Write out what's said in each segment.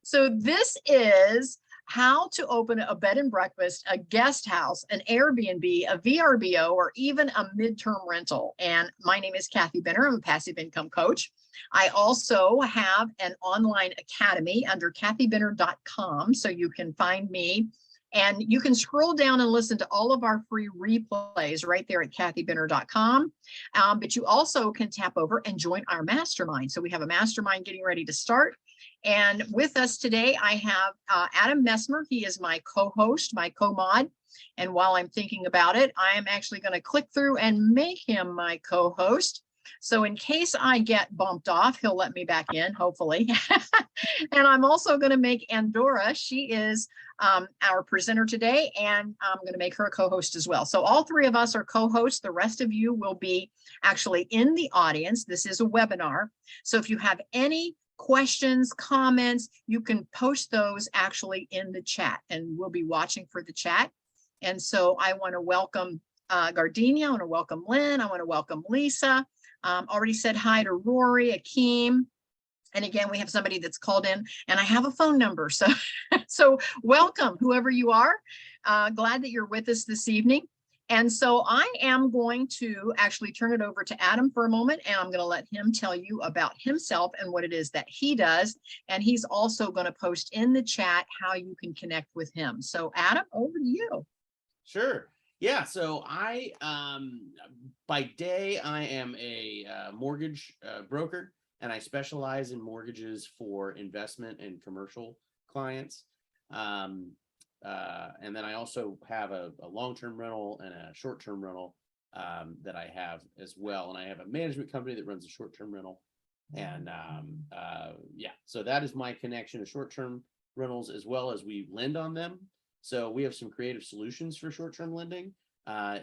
So this is how to open a bed and breakfast, a guest house, an Airbnb, a VRBO, or even a midterm rental. And my name is Kathy Benner. I'm a passive income coach. I also have an online academy under kathybenner.com. So you can find me and you can scroll down and listen to all of our free replays right there at kathybenner.com. But you also can tap over and join our mastermind. So we have a mastermind getting ready to start. And with us today, I have Adam Messmer. He is my co-host, my co-mod. And while I'm thinking about it, I am actually going to click through and make him my co-host. So in case I get bumped off, he'll let me back in, hopefully. And I'm also going to make Andora. She is our presenter today, and I'm going to make her a co-host as well. So all three of us are co-hosts. The rest of you will be actually in the audience. This is a webinar. So if you have any questions, comments, you can post those actually in the chat, and we'll be watching for the chat. And so I want to welcome Gardenia. I want to welcome Lynn. I want to welcome Lisa. Already said hi to Rory, Akeem. And again, we have somebody that's called in, and I have a phone number. So, so welcome, whoever you are. Glad that you're with us this evening. And so I am going to actually turn it over to Adam for a moment, and I'm going to let him tell you about himself and what it is that he does. And he's also going to post in the chat how you can connect with him. So Adam, over to you. Sure. Yeah. So I, by day, I am a mortgage broker, and I specialize in mortgages for investment and commercial clients. And then I also have a long-term rental and a short-term rental that I have as well. And I have a management company that runs a short-term rental. And yeah, so that is my connection to short-term rentals, as well as we lend on them. So we have some creative solutions for short-term lending,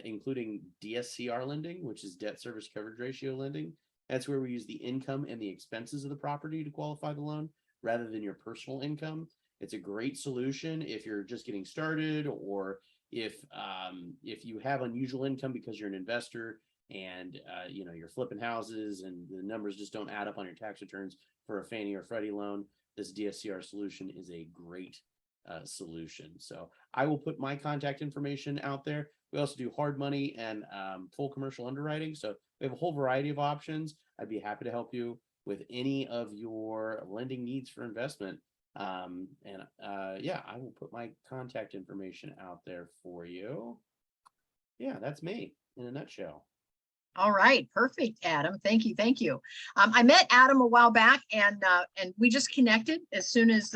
including DSCR lending, which is debt service coverage ratio lending. That's where we use the income and the expenses of the property to qualify the loan rather than your personal income. It's a great solution if you're just getting started, or if you have unusual income because you're an investor and you know, you're flipping houses and the numbers just don't add up on your tax returns for a Fannie or Freddie loan. This DSCR solution is a great solution. So I will put my contact information out there. We also do hard money and full commercial underwriting. So we have a whole variety of options. I'd be happy to help you with any of your lending needs for investment. Yeah, I will put my contact information out there for you. Yeah, that's me in a nutshell. All right, perfect, Adam. Thank you, thank you. I met Adam a while back, and we just connected as soon as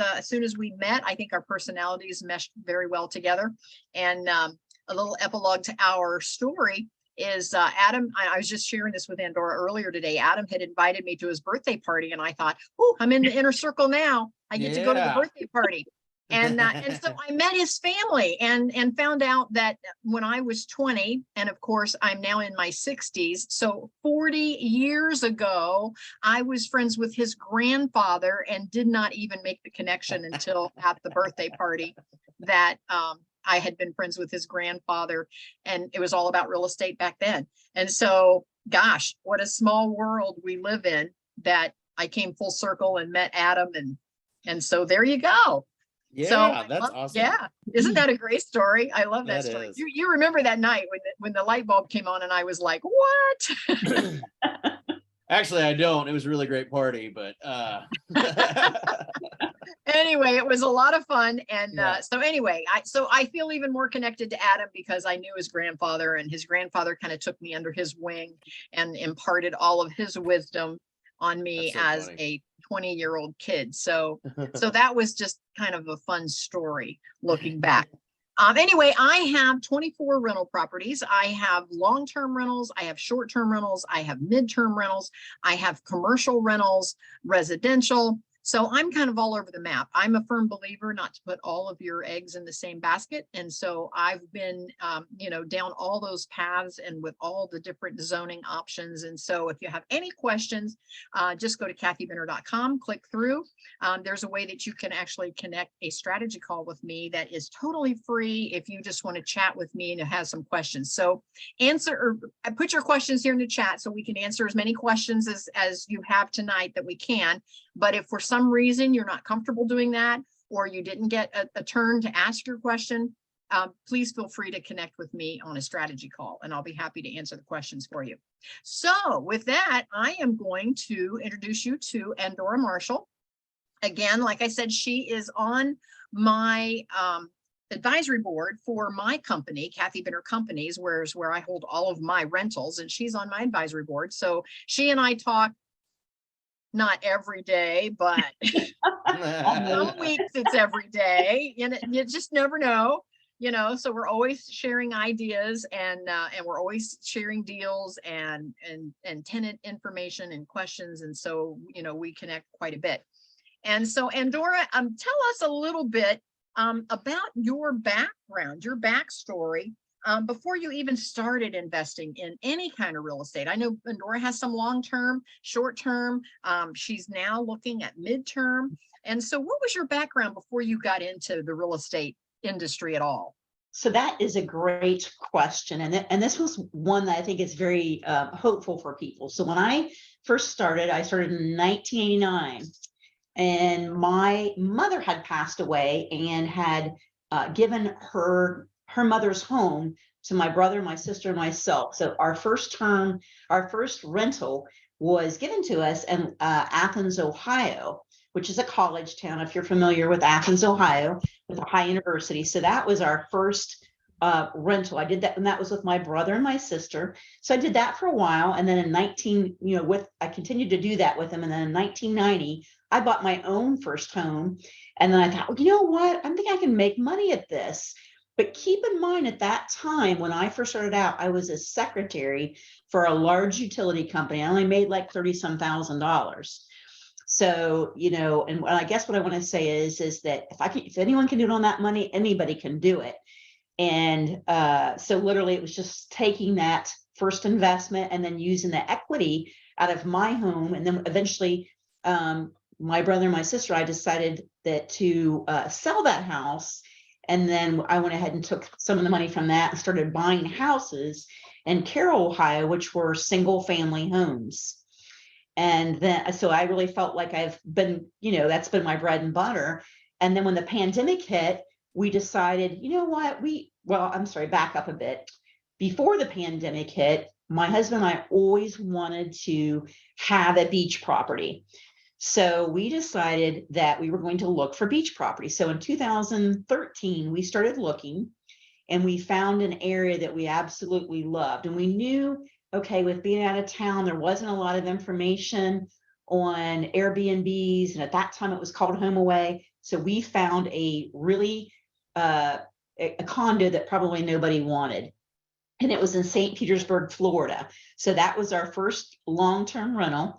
we met. I think our personalities meshed very well together. And a little epilogue to our story is Adam. I was just sharing this with Andora earlier today. Adam had invited me to his birthday party, and I thought, oh, I'm in the inner circle now. I get to go to the birthday party. And so I met his family and found out that when I was 20, and of course I'm now in my 60s, so 40 years ago, I was friends with his grandfather and did not even make the connection until at the birthday party that I had been friends with his grandfather, and it was all about real estate back then. And so, gosh, what a small world we live in, that I came full circle and met Adam, and so there you go. Yeah, so that's awesome. Yeah, isn't that a great story? I love that story. Is. You remember that night when the light bulb came on and I was like, what? Actually, I don't. It was a really great party, but anyway, it was a lot of fun. And so anyway, I feel even more connected to Adam because I knew his grandfather, and his grandfather kind of took me under his wing and imparted all of his wisdom on me as a 20-year-old kid. So that was just kind of a fun story looking back. Anyway, I have 24 rental properties. I have long-term rentals. I have short-term rentals. I have mid-term rentals. I have commercial rentals, residential. So I'm kind of all over the map. I'm a firm believer not to put all of your eggs in the same basket. And so I've been, down all those paths and with all the different zoning options. And so if you have any questions, just go to kathybenner.com, click through. There's a way that you can actually connect a strategy call with me that is totally free if you just want to chat with me and have some questions. So put your questions here in the chat so we can answer as many questions as you have tonight that we can. But if for some reason you're not comfortable doing that, or you didn't get a turn to ask your question, please feel free to connect with me on a strategy call, and I'll be happy to answer the questions for you. So with that, I am going to introduce you to Andora Marshall. Again, like I said, she is on my advisory board for my company, Kathy Benner Companies, where I hold all of my rentals, and she's on my advisory board. So she and I talk not every day, but some weeks it's every day, and you just never know. So we're always sharing ideas, and we're always sharing deals and tenant information and questions. And so, we connect quite a bit. And so Andora, tell us a little bit about your background, your backstory, before you even started investing in any kind of real estate. I know Andora has some long-term, short-term. She's now looking at midterm. And so what was your background before you got into the real estate industry at all? So that is a great question. And this was one that I think is very hopeful for people. So when I first started, I started in 1989. And my mother had passed away and had given her mother's home to my brother, my sister, and myself. So our first rental was given to us in Athens, Ohio, which is a college town, if you're familiar with Athens, Ohio, with a high university. So that was our first rental. I did that, and that was with my brother and my sister. So I did that for a while. And then I continued to do that with them. And then in 1990, I bought my own first home. And then I thought, well, you know what? I think I can make money at this. But keep in mind, at that time, when I first started out, I was a secretary for a large utility company. I only made like $30-some thousand. So, and I guess what I want to say is that if anyone can do it on that money, anybody can do it. And so literally it was just taking that first investment and then using the equity out of my home. And then eventually my brother and my sister, I decided to sell that house. And then I went ahead and took some of the money from that and started buying houses in Carroll, Ohio, which were single family homes. And then, so I really felt like I've been, that's been my bread and butter. And then when the pandemic hit, we decided, back up a bit. Before the pandemic hit, my husband and I always wanted to have a beach property. So we decided that we were going to look for beach property. So in 2013, we started looking, and we found an area that we absolutely loved. And we knew, okay, with being out of town, there wasn't a lot of information on Airbnbs. And at that time it was called HomeAway. So we found a really, a condo that probably nobody wanted. And it was in St. Petersburg, Florida. So that was our first long-term rental.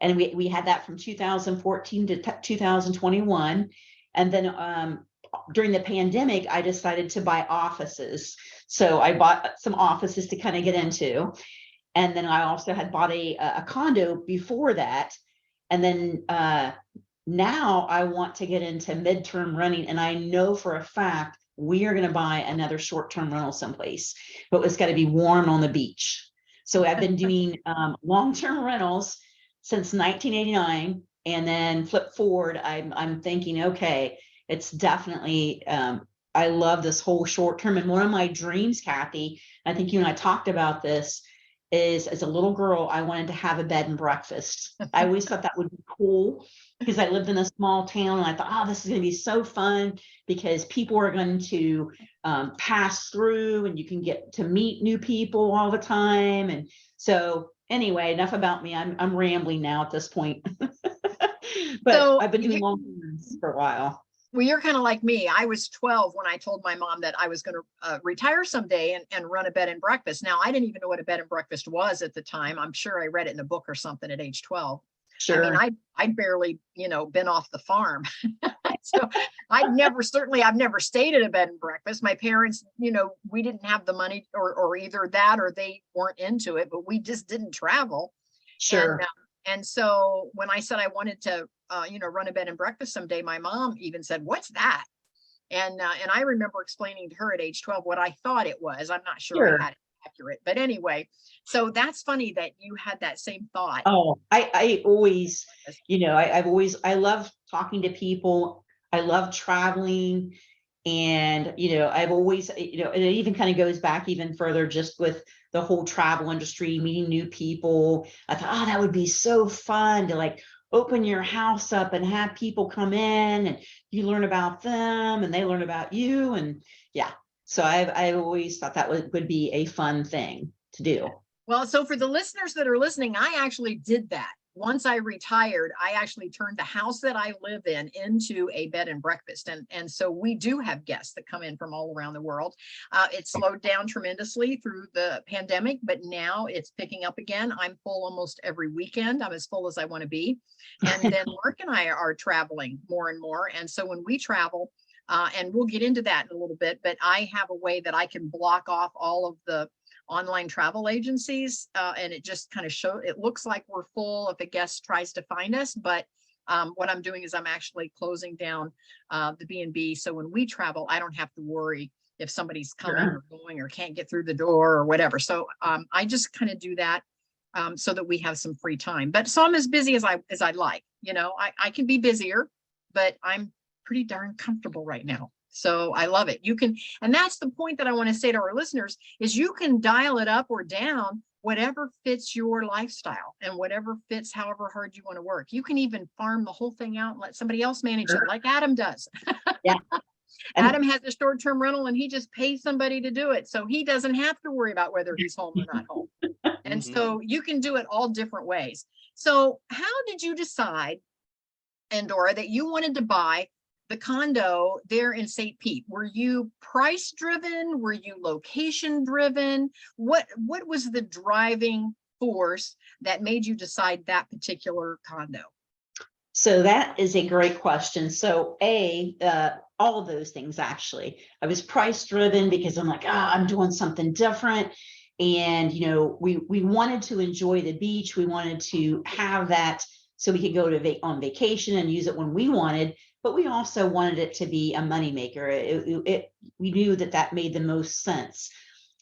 And we had that from 2014 to 2021. And then during the pandemic, I decided to buy offices. So I bought some offices to kind of get into. And then I also had bought a condo before that. And then now I want to get into midterm renting. And I know for a fact we are going to buy another short-term rental someplace, but it's got to be warm on the beach. So I've been doing long-term rentals since 1989, and then flip forward, I'm thinking, okay, it's definitely, I love this whole short term. And one of my dreams, Kathy, I think you and I talked about this, is as a little girl, I wanted to have a bed and breakfast. I always thought that would be cool because I lived in a small town, and I thought, oh, this is going to be so fun because people are going to pass through, and you can get to meet new people all the time. And so anyway, enough about me. I'm rambling now at this point. But so, I've been doing long terms for a while. Well, you're kind of like me. I was 12 when I told my mom that I was going to retire someday and run a bed and breakfast. Now, I didn't even know what a bed and breakfast was at the time. I'm sure I read it in a book or something at age 12. Sure. I mean, I'd barely, been off the farm. So I've never stayed at a bed and breakfast. My parents, we didn't have the money or either that or they weren't into it, but we just didn't travel. Sure. And so when I said I wanted to, run a bed and breakfast someday, my mom even said, "What's that?" And I remember explaining to her at age 12 what I thought it was. I'm not sure I had it accurate. But anyway, so that's funny that you had that same thought. Oh, I always, I love talking to people. I love traveling. And, I've always, and it even kind of goes back even further just with the whole travel industry, meeting new people. I thought, oh, that would be so fun to like open your house up and have people come in and you learn about them and they learn about you. And yeah, so I've always thought that would be a fun thing to do. Well, so for the listeners that are listening, I actually did that. Once I retired, I actually turned the house that I live in into a bed and breakfast. And so we do have guests that come in from all around the world. It slowed down tremendously through the pandemic, but now it's picking up again. I'm full almost every weekend. I'm as full as I want to be. And then Mark and I are traveling more and more. And so when we travel, and we'll get into that in a little bit, but I have a way that I can block off all of the online travel agencies, and it just kind of it looks like we're full if a guest tries to find us, but what I'm doing is I'm actually closing down the B&B, so when we travel I don't have to worry if somebody's coming or going or can't get through the door or whatever. So I just kind of do that so that we have some free time. But so I'm as busy as I'd like. I can be busier, but I'm pretty darn comfortable right now. So I love it. You can, and that's the point that I want to say to our listeners is you can dial it up or down, whatever fits your lifestyle and whatever fits however hard you want to work. You can even farm the whole thing out and let somebody else manage it like Adam does. Yeah. Adam has a short-term rental and he just pays somebody to do it. So he doesn't have to worry about whether he's home or not home. And so you can do it all different ways. So how did you decide, Andora, that you wanted to buy the condo there in St. Pete? Were you price driven? Were you location driven? What was the driving force that made you decide that particular condo? So that is a great question. So all of those things, actually. I was price driven because I'm like, I'm doing something different. And, we wanted to enjoy the beach. We wanted to have that so we could go to on vacation and use it when we wanted. But we also wanted it to be a moneymaker. We knew that made the most sense.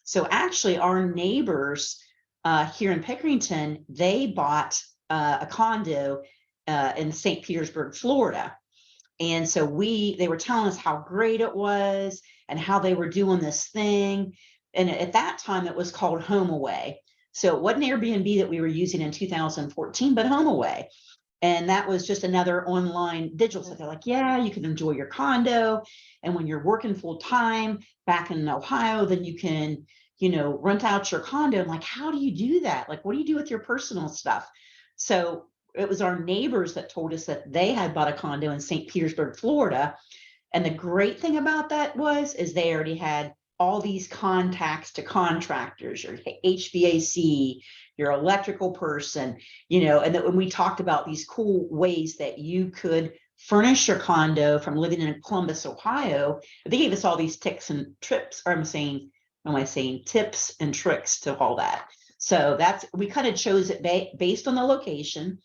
So actually, our neighbors here in Pickerington, they bought a condo in St. Petersburg, Florida. And so they were telling us how great it was and how they were doing this thing. And at that time, it was called HomeAway. So it wasn't Airbnb that we were using in 2014, but HomeAway. And that was just another online digital site. They're like, yeah, you can enjoy your condo. And when you're working full time back in Ohio, then you can, rent out your condo. I'm like, how do you do that? Like, what do you do with your personal stuff? So it was our neighbors that told us that they had bought a condo in St. Petersburg, Florida. And the great thing about that is they already had all these contacts to contractors, your HVAC, your electrical person, and that when we talked about these cool ways that you could furnish your condo from living in Columbus, Ohio, they gave us all these tips and trips, or tips and tricks to all that. So we kind of chose it based on the location,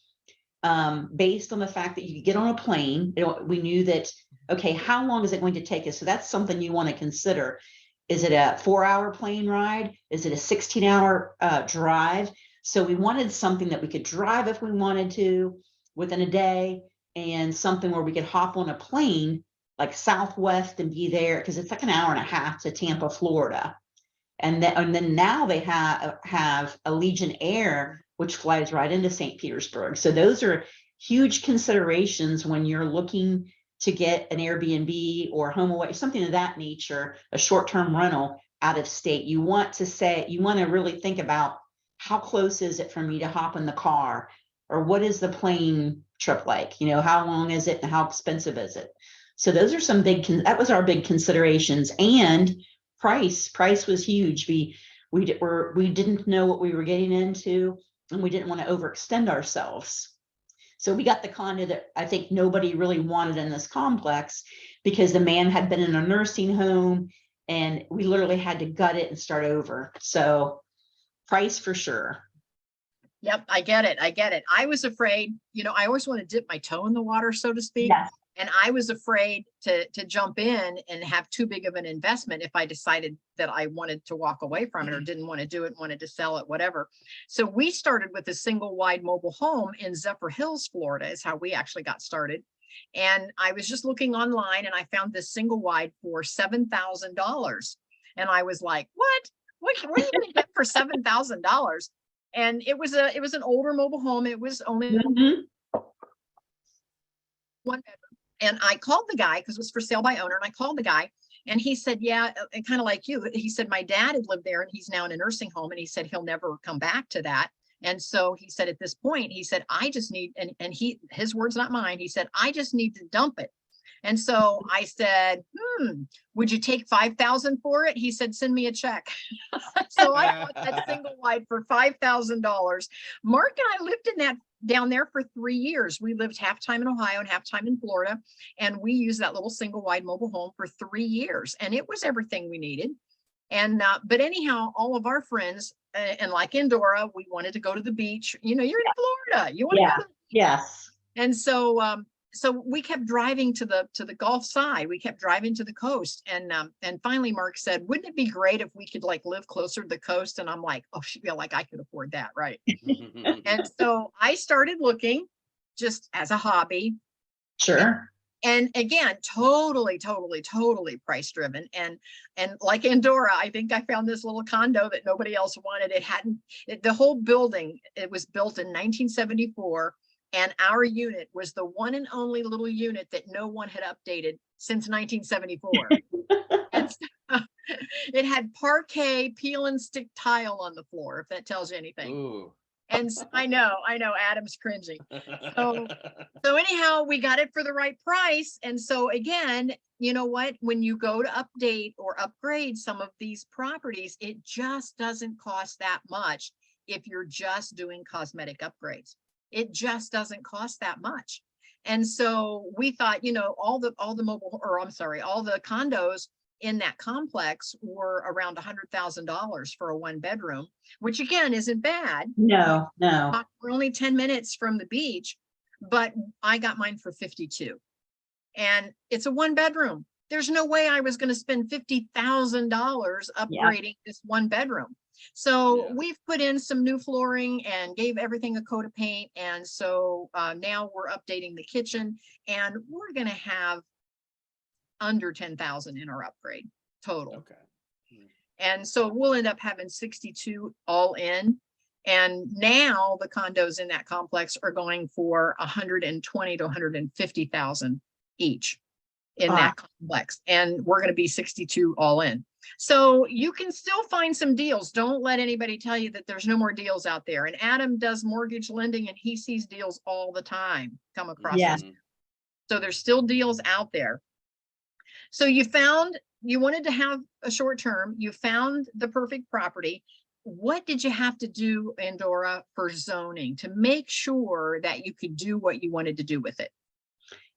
based on the fact that you could get on a plane. We knew that, okay, how long is it going to take us? So that's something you want to consider. Is it a 4-hour plane ride? Is it a 16-hour drive? So we wanted something that we could drive if we wanted to within a day, and something where we could hop on a plane like Southwest and be there, because it's like an hour and a half to Tampa, Florida. And then now they have Allegiant Air, which flies right into St. Petersburg. So those are huge considerations when you're looking to get an Airbnb or HomeAway, something of that nature, a short-term rental out of state. You want to really think about, how close is it for me to hop in the car? Or what is the plane trip like? How long is it and how expensive is it? So those are that was our big considerations. And price was huge. We didn't know what we were getting into, and we didn't want to overextend ourselves. So we got the condo that I think nobody really wanted in this complex, because the man had been in a nursing home and we literally had to gut it and start over. So price for sure. Yep, I get it. I was afraid, I always want to dip my toe in the water, so to speak. Yes. And I was afraid to jump in and have too big of an investment if I decided that I wanted to walk away from it or didn't want to do it, wanted to sell it, whatever. So we started with a single wide mobile home in Zephyr Hills, Florida, is how we actually got started. And I was just looking online and I found this single wide for $7,000. And I was like, what are you going to get for $7,000? And it was an older mobile home. It was only one bedroom. And I called the guy because it was for sale by owner. And I called the guy and he said, yeah, and kind of like you, he said, my dad had lived there and he's now in a nursing home. And he said, he'll never come back to that. And so he said, at this point, he said, I just need, and his words, not mine. He said, I just need to dump it. And so I said, would you take 5,000 for it? He said, send me a check. So I bought that single wide for $5,000. Mark and I lived in that down there for 3 years. We lived half time in Ohio and half time in Florida. And we used that little single wide mobile home for 3 years. And it was everything we needed. And, but anyhow, all of our friends, and like Andora, we wanted to go to the beach. You know, you're in Florida, you want to go to the beach. Yes. And so, so we kept driving to the Gulf side. We kept driving to the coast. And finally Mark said, wouldn't it be great if we could like live closer to the coast? And I'm like, oh, she feel like I could afford that. Right. And so I started looking just as a hobby. Sure. And again, totally price driven. And like Andora, I think I found this little condo that nobody else wanted. The whole building, it was built in 1974. And our unit was the one and only little unit that no one had updated since 1974. And so, it had parquet peel and stick tile on the floor, if that tells you anything. Ooh. And so, I know, Adam's cringing. So anyhow, we got it for the right price. And so again, you know what, when you go to update or upgrade some of these properties, it just doesn't cost that much if you're just doing cosmetic upgrades. It just doesn't cost that much. And so we thought, you know, all the condos in that complex were around $100,000 for a 1-bedroom, which again, isn't bad. No. We're only 10 minutes from the beach, but I got mine for 52 and it's a 1-bedroom. There's no way I was going to spend $50,000 upgrading this 1-bedroom. So we've put in some new flooring and gave everything a coat of paint. And so now we're updating the kitchen and we're going to have under 10,000 in our upgrade total. Okay. And so we'll end up having 62 all in. And now the condos in that complex are going for 120 to 150,000 each in that complex. And we're going to be 62 all in. So you can still find some deals. Don't let anybody tell you that there's no more deals out there. And Adam does mortgage lending and he sees deals all the time come across. So there's still deals out there. So you wanted to have a short term, you found the perfect property. What did you have to do, Andora, for zoning to make sure that you could do what you wanted to do with it?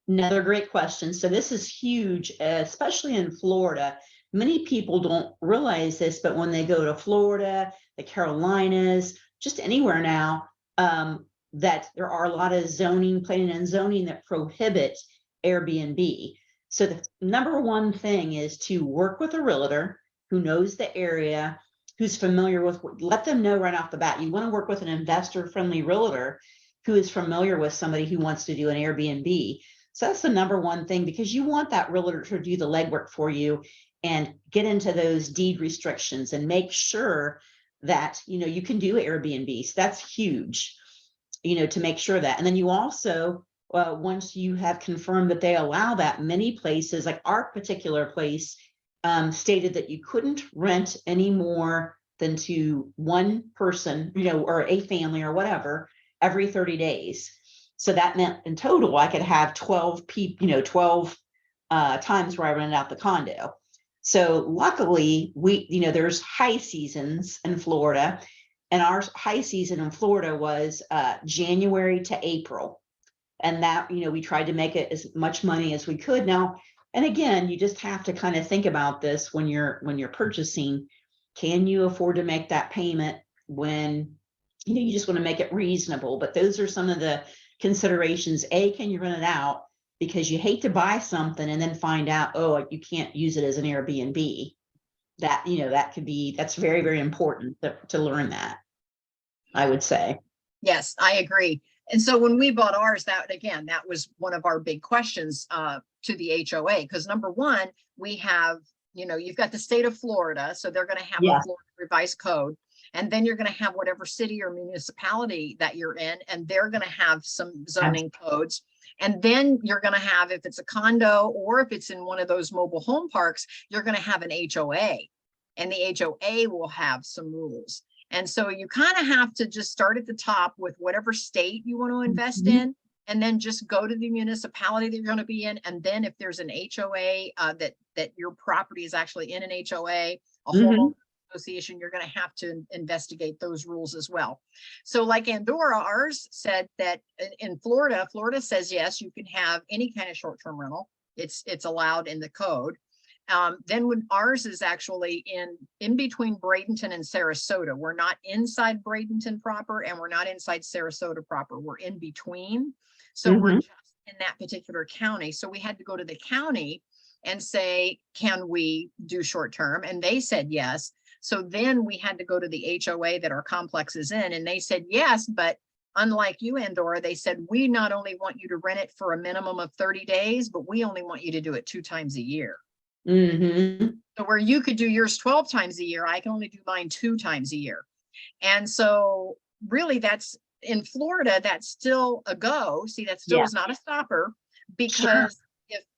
Another great question. So this is huge, especially in Florida. Many people don't realize this, but when they go to Florida, the Carolinas, just anywhere now, that there are a lot of planning and zoning that prohibit Airbnb. So the number one thing is to work with a realtor who knows the area, who's familiar with, let them know right off the bat, you want to work with an investor-friendly realtor who is familiar with somebody who wants to do an Airbnb. So that's the number one thing, because you want that realtor to do the legwork for you and get into those deed restrictions and make sure that, you know, you can do Airbnb. So that's huge, you know, to make sure that. And then you also, once you have confirmed that they allow that, many places, like our particular place, stated that you couldn't rent any more than to one person, you know, or a family or whatever, every 30 days. So that meant in total, I could have 12 people, you know, 12 times where I rented out the condo. So luckily there's high seasons in Florida, and our high season in Florida was January to April. And that, you know, we tried to make it as much money as we could. Now, and again, you just have to kind of think about this when you're purchasing. Can you afford to make that payment when, you know, you just want to make it reasonable? But those are some of the considerations. A, can you rent it out? because you hate to buy something and then find out, oh, you can't use it as an Airbnb. That, that's very, very important to learn that, I would say. Yes, I agree. And so when we bought ours, that was one of our big questions to the HOA, because number one, we have, you've got the state of Florida, so they're going to have a Florida revised code. And then you're going to have whatever city or municipality that you're in, and they're going to have some zoning codes. And then you're going to have, if it's a condo or if it's in one of those mobile home parks, you're going to have an HOA, and the HOA will have some rules. And so you kind of have to just start at the top with whatever state you want to invest in, and then just go to the municipality that you're going to be in. And then if there's an HOA that your property is actually in an HOA, a homeowner association, you're going to have to investigate those rules as well. So like Andora, ours said that in Florida says, yes, you can have any kind of short-term rental. It's allowed in the code. Then when ours is actually in between Bradenton and Sarasota, we're not inside Bradenton proper, and we're not inside Sarasota proper. We're in between. So we're just in that particular county. So we had to go to the county and say, can we do short term? And they said yes. So then we had to go to the HOA that our complex is in, and they said yes, but unlike you, Andora, they said, we not only want you to rent it for a minimum of 30 days, but we only want you to do it 2 times a year. So where you could do yours 12 times a year, I can only do mine 2 times a year. And so really that's in Florida, that's still a go. See, that still is not a stopper, because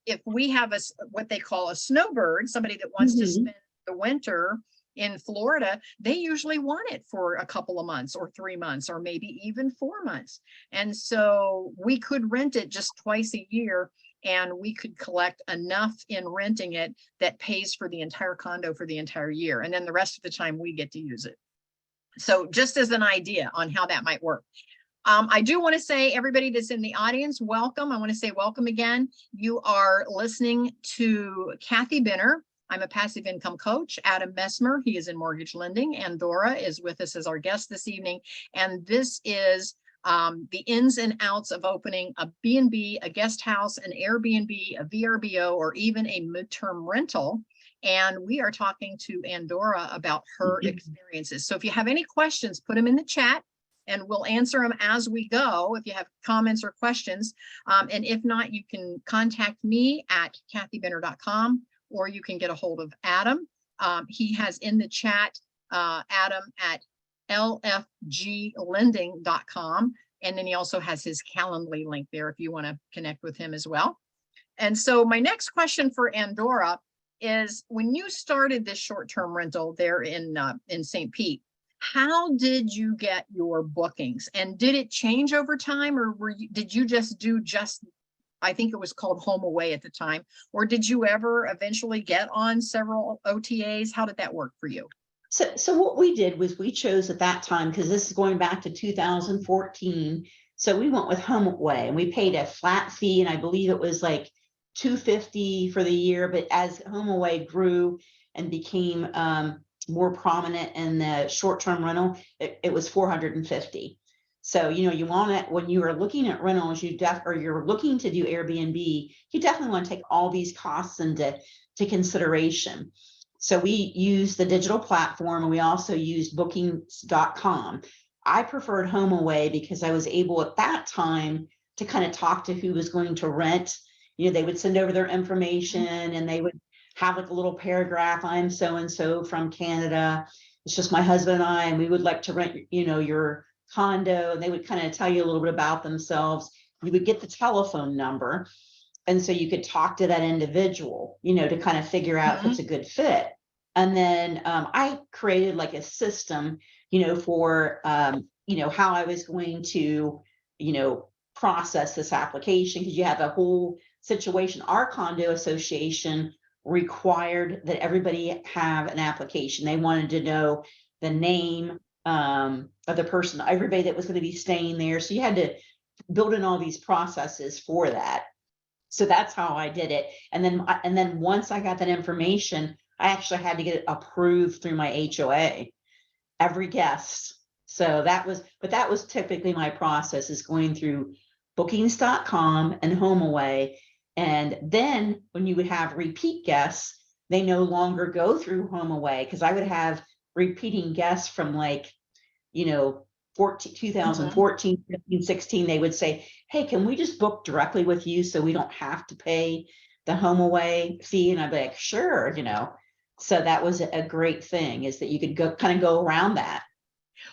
if we have what they call a snowbird, somebody that wants to spend the winter in Florida, they usually want it for a couple of months or 3 months or maybe even 4 months. And so we could rent it just twice a year, and we could collect enough in renting it that pays for the entire condo for the entire year. And then the rest of the time we get to use it. So just as an idea on how that might work. I do want to say, everybody that's in the audience, welcome. I want to say welcome again. You are listening to Kathy Benner. I'm a passive income coach. Adam Messmer, he is in mortgage lending. Andora is with us as our guest this evening. And this is the ins and outs of opening a B&B, a guest house, an Airbnb, a VRBO, or even a midterm rental. And we are talking to Andora about her experiences. So if you have any questions, put them in the chat and we'll answer them as we go. If you have comments or questions, and if not, you can contact me at kathybenner.com, or you can get a hold of Adam. He has in the chat, Adam at lfglending.com. And then he also has his Calendly link there if you want to connect with him as well. And so my next question for Andora is, when you started this short-term rental there in St. Pete, how did you get your bookings? And did it change over time, or did you just do I think it was called Home Away at the time, or did you ever eventually get on several OTAs? How did that work for you? So what we did was we chose at that time, because this is going back to 2014. So we went with Home Away, and we paid a flat fee, and I believe it was like $250 for the year. But as Home Away grew and became more prominent in the short-term rental, it was $450. So, you want it when you are looking at rentals, or you're looking to do Airbnb, you definitely want to take all these costs into consideration. So we used the digital platform, and we also used bookings.com. I preferred Home Away because I was able at that time to kind of talk to who was going to rent. They would send over their information, and they would have like a little paragraph, I'm so-and-so from Canada. It's just my husband and I, and we would like to rent, your condo. And they would kind of tell you a little bit about themselves. You would get the telephone number. And so you could talk to that individual, to kind of figure out if it's a good fit. And then I created like a system, for, how I was going to, process this application, because you have a whole situation. Our condo association required that everybody have an application. They wanted to know the name of the person, everybody that was going to be staying there. So you had to build in all these processes for that. So that's how I did it. And then once I got that information, I actually had to get it approved through my HOA, every guest. So that was typically my process, is going through bookings.com and Home Away. And then when you would have repeat guests, they no longer go through HomeAway, because I would have repeating guests from like, you know, 2014, 15, 16, they would say, hey, can we just book directly with you so we don't have to pay the HomeAway fee? And I'd be like, sure, you know. So that was a great thing, is that you could go kind of go around that.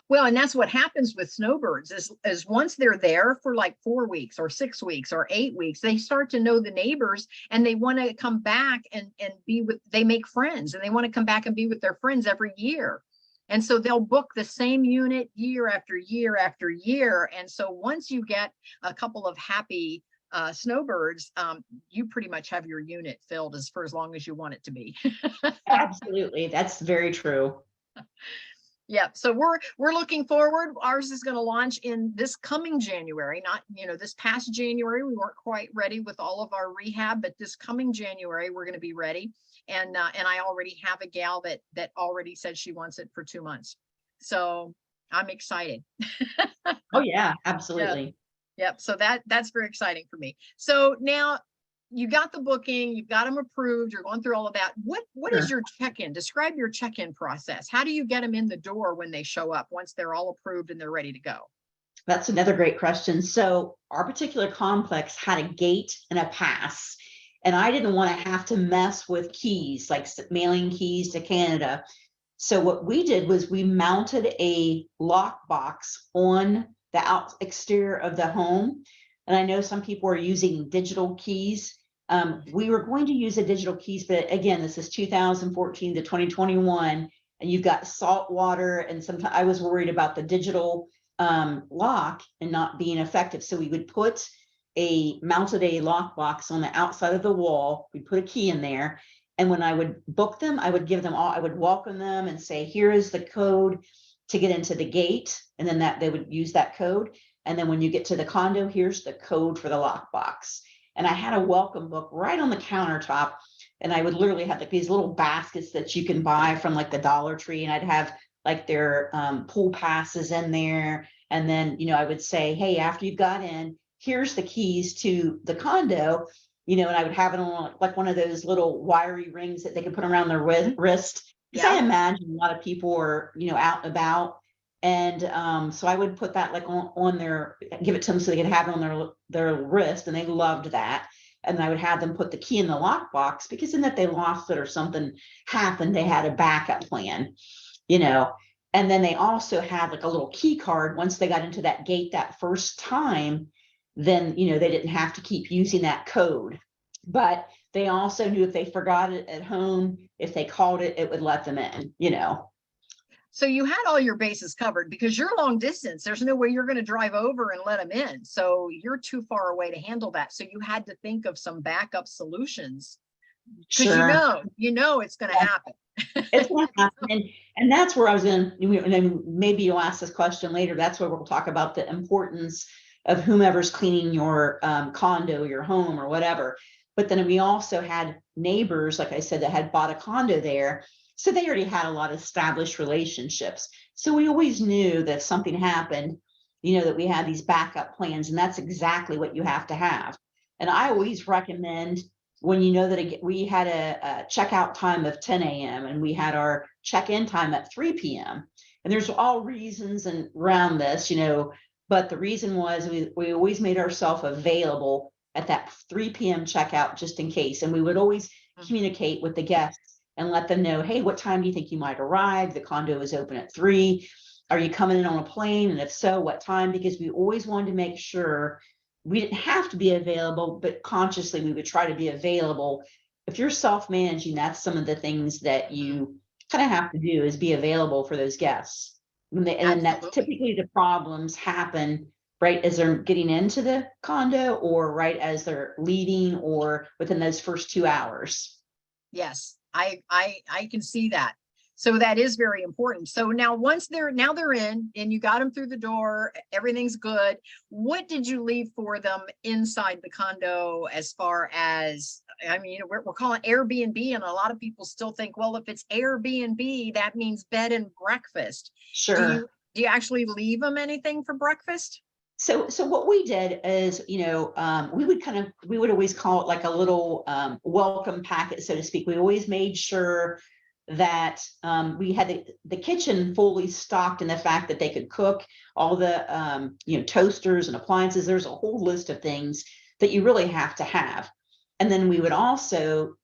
Well, and that's what happens with snowbirds is once they're there for like 4 weeks or 6 weeks or 8 weeks, they start to know the neighbors and they want to come back and be with, they make friends and they want to come back and be with their friends every year. And so they'll book the same unit year after year after year. And so once you get a couple of happy snowbirds, you pretty much have your unit filled for as long as you want it to be. Absolutely. That's very true. Yeah, so we're looking forward. Ours is going to launch in this coming January, not, this past January. We weren't quite ready with all of our rehab, but this coming January, we're going to be ready. And I already have a gal that already said she wants it for 2 months. So I'm excited. Oh yeah, Yeah. absolutely. Yep. So that's very exciting for me. So now you got the booking, you've got them approved, you're going through all of that. What Sure. is your check-in? Describe your check-in process. How do you get them in the door when they show up, once they're all approved and they're ready to go? That's another great question. So our particular complex had a gate and a pass, and I didn't want to have to mess with keys, like mailing keys to Canada. So what we did was we mounted a lock box on the exterior of the home. And I know some people are using digital keys. We were going to use a digital keys, but again, this is 2014 to 2021, and you've got salt water, and sometimes I was worried about the digital lock and not being effective. So we would mounted a lock box on the outside of the wall. We put a key in there. And when I would book them, I would give them all, I would welcome them and say, here is the code to get into the gate. And then they would use that code. And then when you get to the condo, here's the code for the lockbox. And I had a welcome book right on the countertop. And I would literally have like these little baskets that you can buy from like the Dollar Tree. And I'd have like their pool passes in there. And then, I would say, hey, after you've got in, here's the keys to the condo. And I would have it on like one of those little wiry rings that they could put around their wrist. Because I imagine a lot of people are, out and about. And so I would put that like on give it to them so they could have it on their wrist. And they loved that. And I would have them put the key in the lockbox, because in that they lost it or something happened, they had a backup plan, And then they also had like a little key card. Once they got into that gate that first time, then, they didn't have to keep using that code. But they also knew if they forgot it at home, if they called it, it would let them in, So you had all your bases covered, because you're long distance. There's no way you're going to drive over and let them in. So you're too far away to handle that. So you had to think of some backup solutions, because Sure. it's going to happen. It's going to happen. And that's where I was going to, and then maybe you'll ask this question later. That's where we'll talk about the importance of whomever's cleaning your condo, your home, or whatever. But then we also had neighbors, like I said, that had bought a condo there. So they already had a lot of established relationships. So we always knew that if something happened, that we had these backup plans. And that's exactly what you have to have. And I always recommend, when that we had a checkout time of 10 a.m. and we had our check-in time at 3 p.m. And there's all reasons around this, but the reason was we always made ourselves available at that 3 p.m. checkout, just in case. And we would always communicate with the guests and let them know, hey, what time do you think you might arrive? The condo is open at 3. Are you coming in on a plane? And if so, what time? Because we always wanted to make sure we didn't have to be available, but consciously we would try to be available. If you're self-managing, that's some of the things that you kind of have to do, is be available for those guests. And that's typically the problems happen right as they're getting into the condo, or right as they're leaving, or within those first 2 hours. Yes, I can see that. So that is very important. So now once they're in and you got them through the door, everything's good. What did you leave for them inside the condo, as far as, we're calling Airbnb, and a lot of people still think, well, if it's Airbnb, that means bed and breakfast. Sure. Do you actually leave them anything for breakfast? So what we did is, we would always call it like a little welcome packet, so to speak. We always made sure that we had the kitchen fully stocked in the fact that they could cook all the toasters and appliances. There's a whole list of things that you really have to have. And then we would also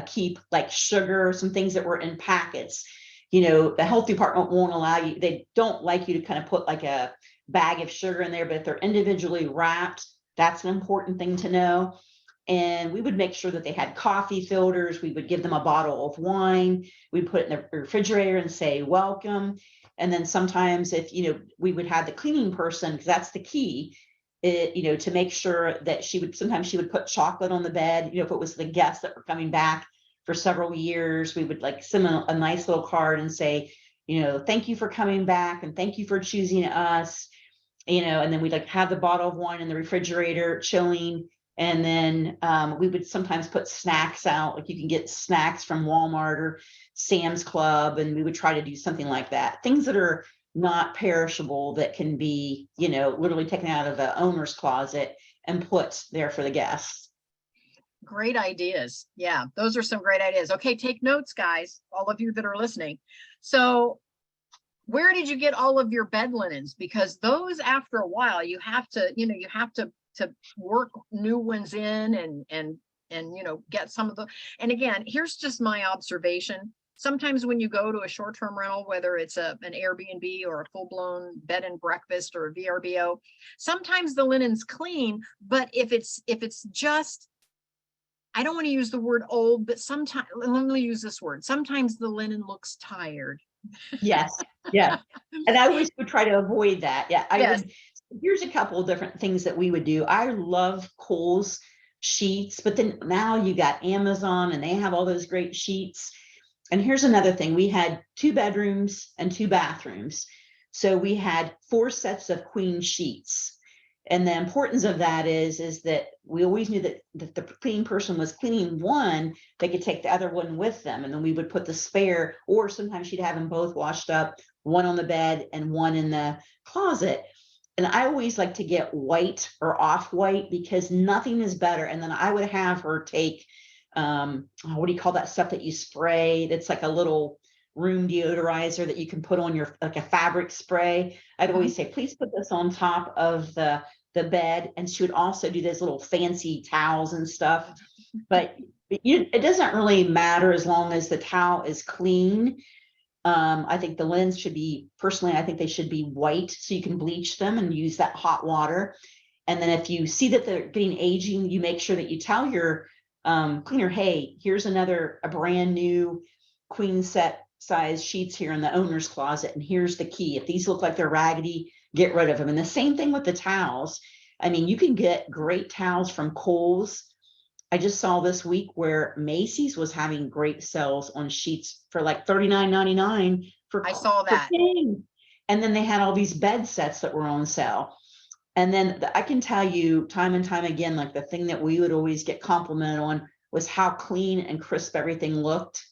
keep like sugar, some things that were in packets. The health department won't allow you, they don't like you to kind of put like a bag of sugar in there, but if they're individually wrapped, that's an important thing to know. And we would make sure that they had coffee filters. We would give them a bottle of wine. We put it in the refrigerator and say, welcome. And then sometimes if, we would have the cleaning person, because that's the key, to make sure that sometimes she would put chocolate on the bed. If it was the guests that were coming back for several years, we would like send a nice little card and say, thank you for coming back and thank you for choosing us. And then we'd like have the bottle of wine in the refrigerator chilling. And then we would sometimes put snacks out, like you can get snacks from Walmart or Sam's Club, and we would try to do something like that. Things that are not perishable that can be, literally taken out of the owner's closet and put there for the guests. Great ideas. Yeah, those are some great ideas. Okay, take notes, guys, all of you that are listening. So where did you get all of your bed linens? Because those, after a while, you have to work new ones in and get some of the, and again, here's just my observation. Sometimes when you go to a short-term rental, whether it's an Airbnb or a full-blown bed and breakfast or a VRBO, sometimes the linen's clean, but if it's just, I don't want to use the word old, but sometimes, let me use this word, sometimes the linen looks tired. Yes. Yeah. And I always would try to avoid that. Yeah. Yes. Here's a couple of different things that we would do. I love Kohl's sheets, but then now you got Amazon and they have all those great sheets. And here's another thing. We had 2 bedrooms and 2 bathrooms. So we had 4 sets of queen sheets. And the importance of that is that we always knew that the cleaning person was cleaning one, they could take the other one with them. And then we would put the spare, or sometimes she'd have them both washed up, one on the bed and one in the closet. And I always like to get white or off-white because nothing is better. And then I would have her take, what do you call that stuff that you spray? That's like a little room deodorizer that you can put on your, like a fabric spray. I'd always say, please put this on top of the bed. And she would also do those little fancy towels and stuff. But it doesn't really matter as long as the towel is clean. I think the linens should be, personally, I think they should be white so you can bleach them and use that hot water. And then if you see that they're getting aging, you make sure that you tell your cleaner, hey, here's a brand new queen set size sheets here in the owner's closet. And here's the key. If these look like they're raggedy, get rid of them. And the same thing with the towels. I mean, you can get great towels from Kohl's. I just saw this week where Macy's was having great sales on sheets for like $39.99 I saw that. And then they had all these bed sets that were on sale. And then I can tell you time and time again, like the thing that we would always get complimented on was how clean and crisp everything looked.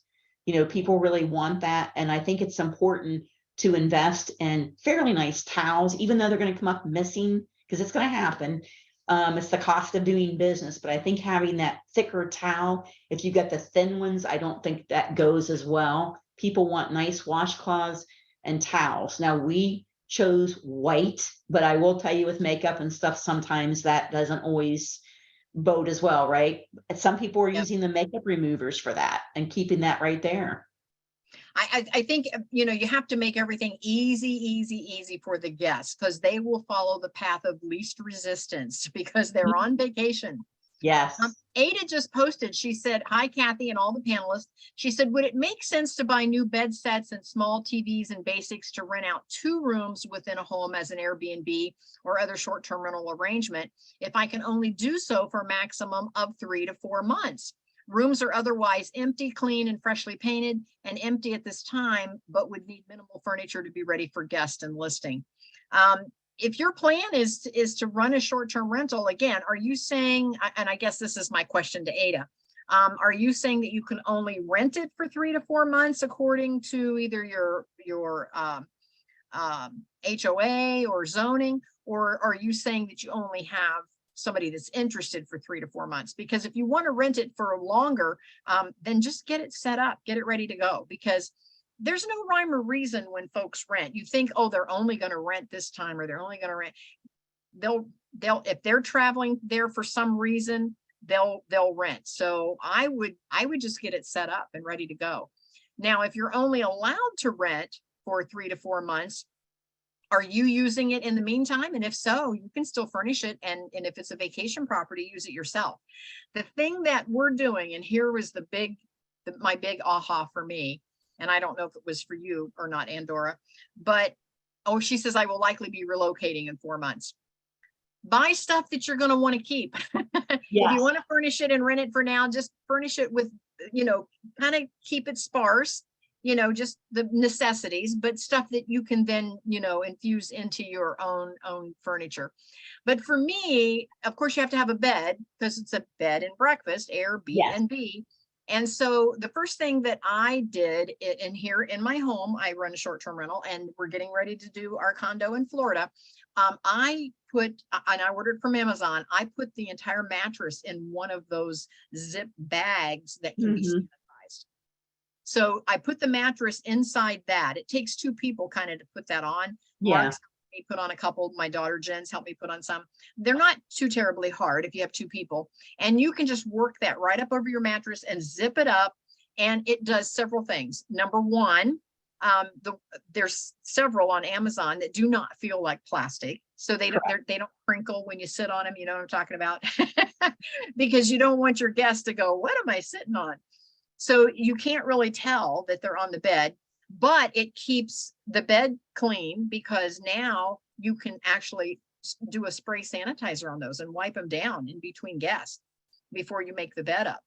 People really want that. And I think it's important to invest in fairly nice towels, even though they're going to come up missing, because it's going to happen. It's the cost of doing business. But I think having that thicker towel, if you get the thin ones, I don't think that goes as well. People want nice washcloths and towels. Now we chose white, but I will tell you with makeup and stuff, sometimes that doesn't always bode as well, right? Some people are using the makeup removers for that and keeping that right there. I think, you have to make everything easy for the guests, because they will follow the path of least resistance because they're on vacation. Yes. Ada just posted, she said, hi, Kathy, and all the panelists. She said, would it make sense to buy new bed sets and small TVs and basics to rent out 2 rooms within a home as an Airbnb or other short-term rental arrangement if I can only do so for a maximum of 3 to 4 months? Rooms are otherwise empty, clean, and freshly painted, and empty at this time, but would need minimal furniture to be ready for guests and listing. If your plan is to run a short-term rental, again, are you saying, and I guess this is my question to Ada, are you saying that you can only rent it for 3 to 4 months according to either your HOA or zoning, Or are you saying that you only have somebody that's interested for 3 to 4 months? Because if you want to rent it for longer, then just get it set up, get it ready to go, because there's no rhyme or reason when folks rent. You think, oh, they're only going to rent this time, or they're only going to rent. They'll if they're traveling there for some reason, they'll rent. So I would just get it set up and ready to go. Now, if you're only allowed to rent for 3 to 4 months, are you using it in the meantime? And if so, you can still furnish it. And if it's a vacation property, use it yourself. The thing that we're doing, and here was my big aha for me, and I don't know if it was for you or not, Andora, but, oh, she says, I will likely be relocating in 4 months. Buy stuff that you're going to want to keep. If you want to furnish it and rent it for now, just furnish it with, kind of keep it sparse, just the necessities, but stuff that you can then, infuse into your own furniture. But for me, of course, you have to have a bed, because it's a bed and breakfast, Airbnb. Yes. And so the first thing that I did here in my home, I run a short-term rental, and we're getting ready to do our condo in Florida. I ordered from Amazon, I put the entire mattress in one of those zip bags that can be sanitized. So I put the mattress inside that. It takes 2 people kind of to put that on. Yeah. Mark's helped me put on a couple. My daughter Jen's helped me put on some. They're not too terribly hard if you have 2 people. And you can just work that right up over your mattress and zip it up. And it does several things. Number one, there's several on Amazon that do not feel like plastic. So they don't crinkle when you sit on them. You know what I'm talking about? Because you don't want your guests to go, what am I sitting on? So you can't really tell that they're on the bed, but it keeps the bed clean, because now you can actually do a spray sanitizer on those and wipe them down in between guests before you make the bed up.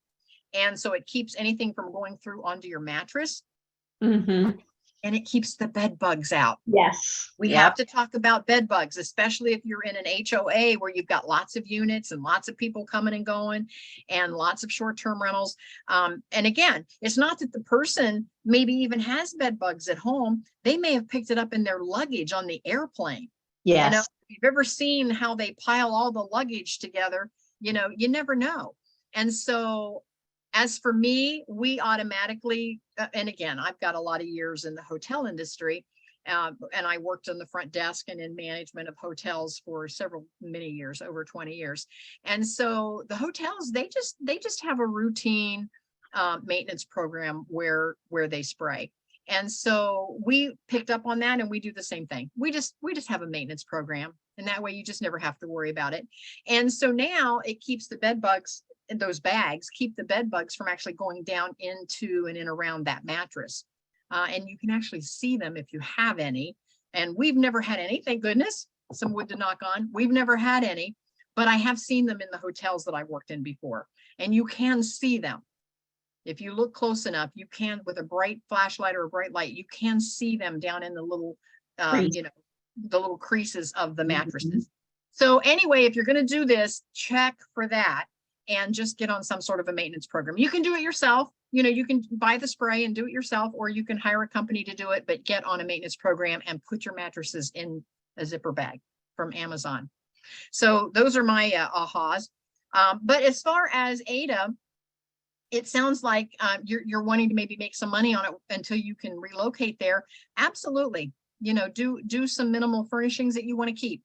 And so it keeps anything from going through onto your mattress. And it keeps the bed bugs out. Yes. We have to talk about bed bugs, especially if you're in an HOA where you've got lots of units and lots of people coming and going and lots of short-term rentals. And again, it's not that the person maybe even has bed bugs at home. They may have picked it up in their luggage on the airplane. Yes. If you've ever seen how they pile all the luggage together, you never know. And so as for me, we automatically, and again, I've got a lot of years in the hotel industry, and I worked on the front desk and in management of hotels for many years, over 20 years. And so the hotels, they just have a routine maintenance program where they spray. And so we picked up on that, and we do the same thing. We just have a maintenance program, and that way you just never have to worry about it. And so now it keeps the bed bugs. Those bags keep the bed bugs from actually going down into and in around that mattress. And you can actually see them if you have any. And we've never had any, thank goodness, some wood to knock on. We've never had any, but I have seen them in the hotels that I worked in before. And you can see them. If you look close enough, you can, with a bright flashlight or a bright light, you can see them down in the little, the little creases of the mattresses. So anyway, if you're going to do this, check for that. And just get on some sort of a maintenance program. You can do it yourself. You can buy the spray and do it yourself, or you can hire a company to do it, but get on a maintenance program and put your mattresses in a zipper bag from Amazon. So those are my ahas. But as far as Ada, it sounds like you're wanting to maybe make some money on it until you can relocate there. Absolutely. Do some minimal furnishings that you want to keep.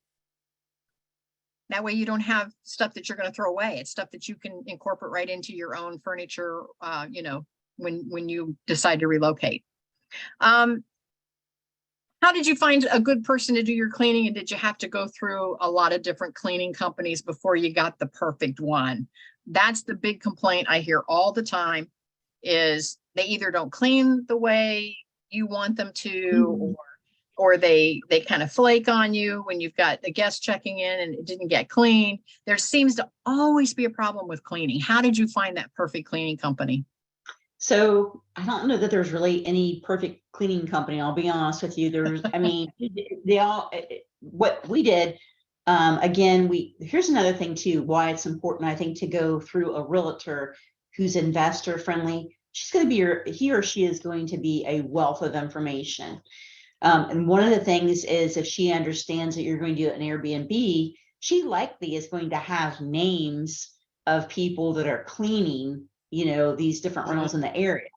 That way you don't have stuff that you're going to throw away. It's stuff that you can incorporate right into your own furniture, when you decide to relocate. How did you find a good person to do your cleaning? And did you have to go through a lot of different cleaning companies before you got the perfect one? That's the big complaint I hear all the time, is they either don't clean the way you want them to, or they kind of flake on you when you've got the guest checking in and it didn't get cleaned. There seems to always be a problem with cleaning. How did you find that perfect cleaning company? So I don't know that there's really any perfect cleaning company. I'll be honest with you. They all, what we did, here's another thing too, why it's important, I think, to go through a realtor who's investor friendly. He or she is going to be a wealth of information. And one of the things is, if she understands that you're going to do an Airbnb, she likely is going to have names of people that are cleaning, these different rentals in the area.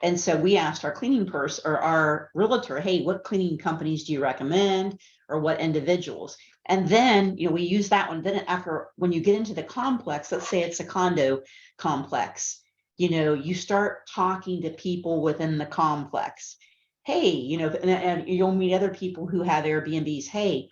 And so we asked our cleaning person or our realtor, hey, what cleaning companies do you recommend, or what individuals? And then, we use that one. Then when you get into the complex, let's say it's a condo complex, you start talking to people within the complex. Hey, and you'll meet other people who have Airbnbs. Hey,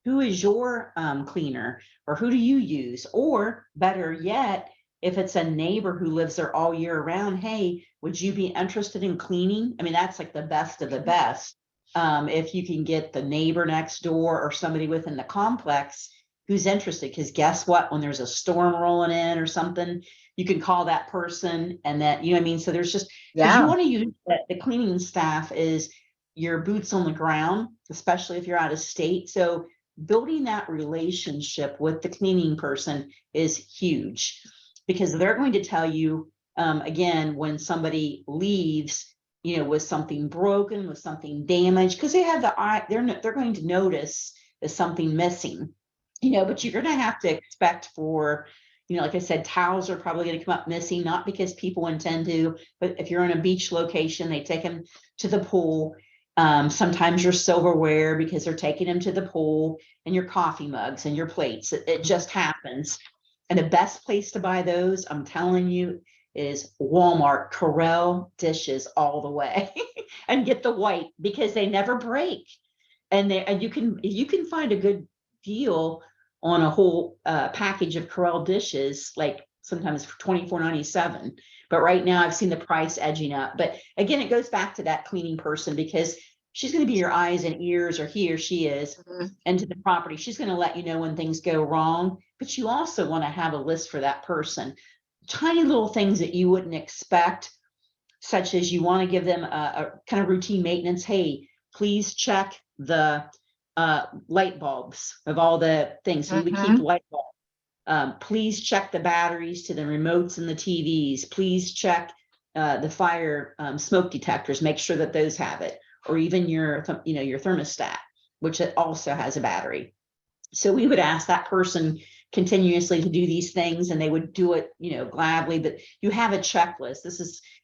who is your cleaner, or who do you use? Or better yet, if it's a neighbor who lives there all year round, hey, would you be interested in cleaning? I mean, that's like the best of the best. If you can get the neighbor next door or somebody within the complex who's interested, because guess what? When there's a storm rolling in or something, you can call that person, and that, you know what I mean? So there's just, because you want to use the cleaning staff is your boots on the ground, especially if you're out of state. So building that relationship with the cleaning person is huge, because they're going to tell you, again, when somebody leaves, with something broken, with something damaged, because they have the eye, they're going to notice there's something missing, but you're going to have to expect for, like I said, towels are probably going to come up missing, not because people intend to, but if you're in a beach location, they take them to the pool. Sometimes your silverware, because they're taking them to the pool, and your coffee mugs and your plates. It just happens. And the best place to buy those, I'm telling you, is Walmart Corelle dishes all the way. And get the white, because they never break. And you can find a good deal on a whole package of Corelle dishes, like sometimes for $24.97. But right now I've seen the price edging up. But again, it goes back to that cleaning person, because she's going to be your eyes and ears, or he or she is, into the property. She's going to let you know when things go wrong, but you also want to have a list for that person. Tiny little things that you wouldn't expect, such as you want to give them a kind of routine maintenance. Hey, please check the light bulbs of all the things. So you would keep light bulbs. Please check the batteries to the remotes and the TVs. Please check the fire smoke detectors. Make sure that those have it, or even your thermostat, which it also has a battery. So we would ask that person continuously to do these things, and they would do it, gladly. But you have a checklist.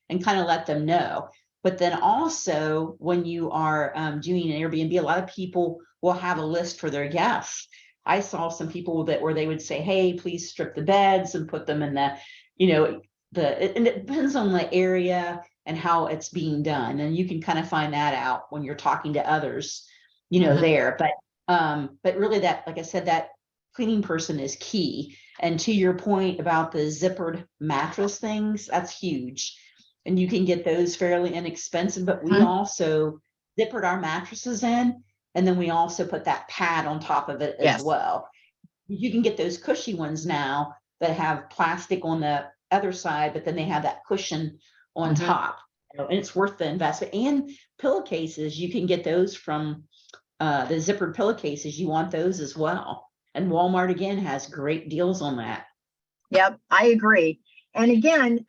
And kind of let them know. But then also, when you are doing an Airbnb, a lot of people will have a list for their guests. I saw some people where they would say, hey, please strip the beds and put them in the, and it depends on the area and how it's being done. And you can kind of find that out when you're talking to others, there. But really, that, like I said, that cleaning person is key. And to your point about the zippered mattress things, that's huge. And you can get those fairly inexpensive, but we also zippered our mattresses in, and then we also put that pad on top of it as well. You can get those cushy ones now that have plastic on the other side, but then they have that cushion on top, and it's worth the investment. And pillowcases, you can get those from the zippered pillowcases. You want those as well. And Walmart, again, has great deals on that. Yep, I agree. And again,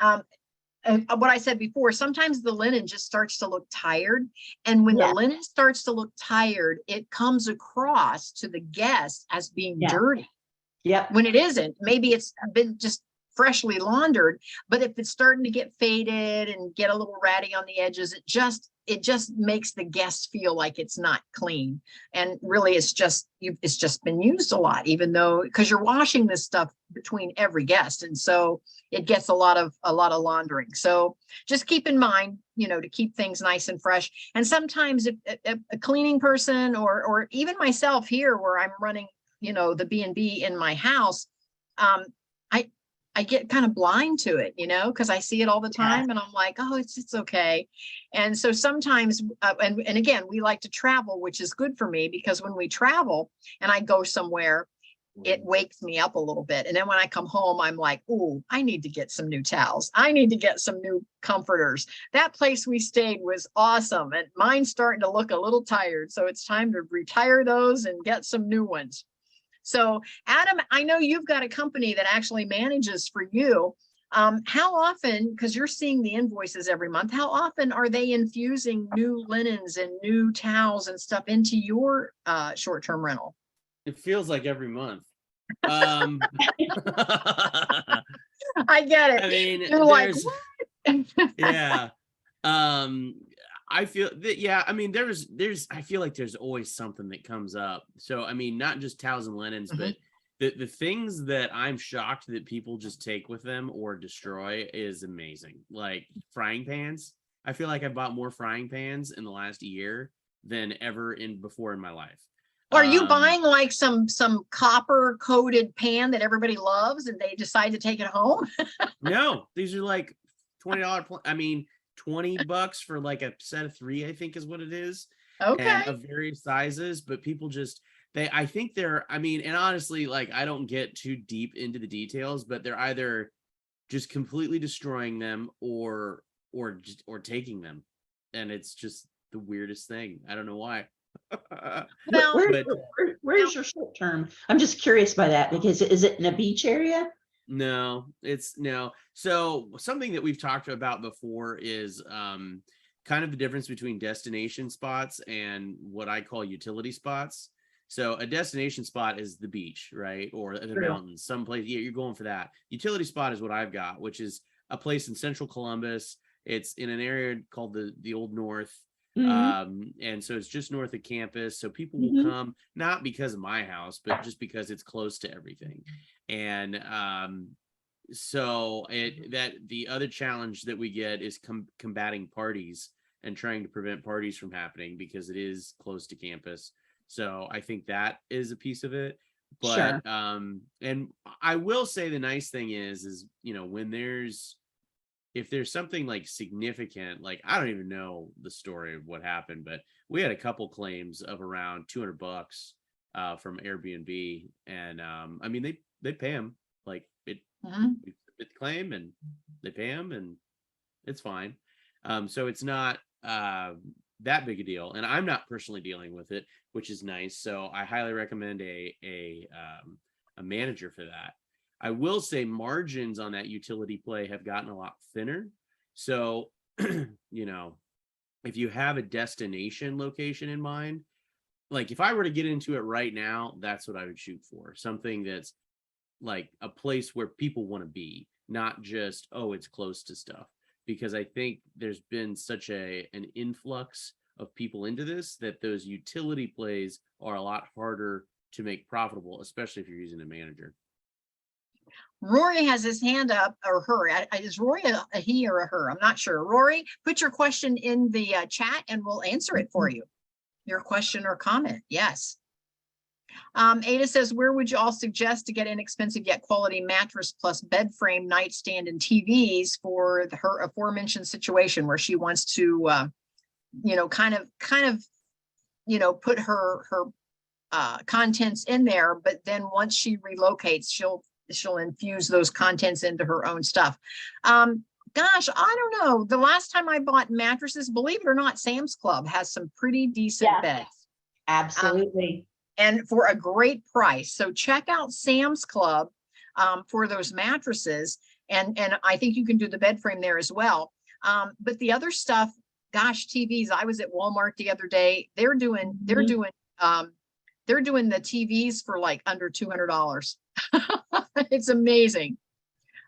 what I said before, sometimes the linen just starts to look tired. And when the linen starts to look tired, it comes across to the guest as being dirty. When it isn't. Maybe it's been just freshly laundered, but if it's starting to get faded and get a little ratty on the edges, it just makes the guest feel like it's not clean. And really, it's just been used a lot, even though, because you're washing this stuff between every guest, and so it gets a lot of laundering. So just keep in mind, to keep things nice and fresh. And sometimes if a cleaning person, or even myself here, where I'm running, the B&B in my house, I get kind of blind to it, because I see it all the time, and I'm like, oh, it's okay. And so sometimes, and again, we like to travel, which is good for me, because when we travel and I go somewhere, it wakes me up a little bit. And then when I come home, I'm like, oh, I need to get some new towels. I need to get some new comforters. That place we stayed was awesome, and mine's starting to look a little tired. So it's time to retire those and get some new ones. So Adam, I know you've got a company that actually manages for you. How often, because you're seeing the invoices every month, how often are they infusing new linens and new towels and stuff into your short-term rental? It feels like every month. Um, I get it. I mean, You're like, there's, what? yeah. Um, I feel that, yeah, I mean, I feel like there's always something that comes up. So, I mean, not just towels and linens, Mhm. but the things that I'm shocked that people just take with them or destroy is amazing. Like frying pans. I feel like I bought more frying pans in the last year than ever before in my life. Are you buying like some copper coated pan that everybody loves and they decide to take it home? No, these are like $20. I mean, $20 for like a set of 3, I think is what it is, and Okay. of various sizes. But people just I think they're, I mean, and honestly, like I don't get too deep into the details, but they're either just completely destroying them or taking them, and it's just the weirdest thing. I don't know why. Well, But Where's your short term? I'm just curious by that because is it in a beach area? no, it's no. So something that we've talked about before is kind of the difference between destination spots and what I call utility spots. So a destination spot is the beach, right? Or the True. mountains, someplace. Yeah, you're going for that. Utility spot is what I've got, which is a place in central Columbus. It's in an area called the Old North. Mhm, And so it's just north of campus. So people will mhm. come not because of my house, but just because it's close to everything. And so that the other challenge that we get is combating parties and trying to prevent parties from happening because it is close to campus. So I think that is a piece of it. Sure. But and I will say the nice thing is when if there's something like significant, like I don't even know the story of what happened, but we had a couple claims of around $200 from Airbnb, and I mean they pay them like it. mhm. We submit the claim and they pay them, and it's fine. So it's not that big a deal, and I'm not personally dealing with it, which is nice. So I highly recommend a manager for that. I will say margins on that utility play have gotten a lot thinner. So, if you have a destination location in mind, like if I were to get into it right now, that's what I would shoot for. Something that's like a place where people want to be, not just, oh, it's close to stuff. Because I think there's been such an influx of people into this that those utility plays are a lot harder to make profitable, especially if you're using a manager. Rory has his hand up, or her. Is Rory a he or a her? I'm not sure. Rory, put your question in the chat and we'll answer it for you. Your question or comment. Yes. Ada says, where would you all suggest to get inexpensive yet quality mattress plus bed frame, nightstand, and TVs for her aforementioned situation where she wants to, kind of, put her contents in there, but then once she relocates, she'll infuse those contents into her own stuff. Gosh, I don't know. The last time I bought mattresses, believe it or not, Sam's Club has some pretty decent Yeah. beds. Absolutely. And for a great price. So check out Sam's Club for those mattresses. And I think you can do the bed frame there as well. But the other stuff, gosh, TVs. I was at Walmart the other day. They're doing the TVs for like under $200. It's amazing.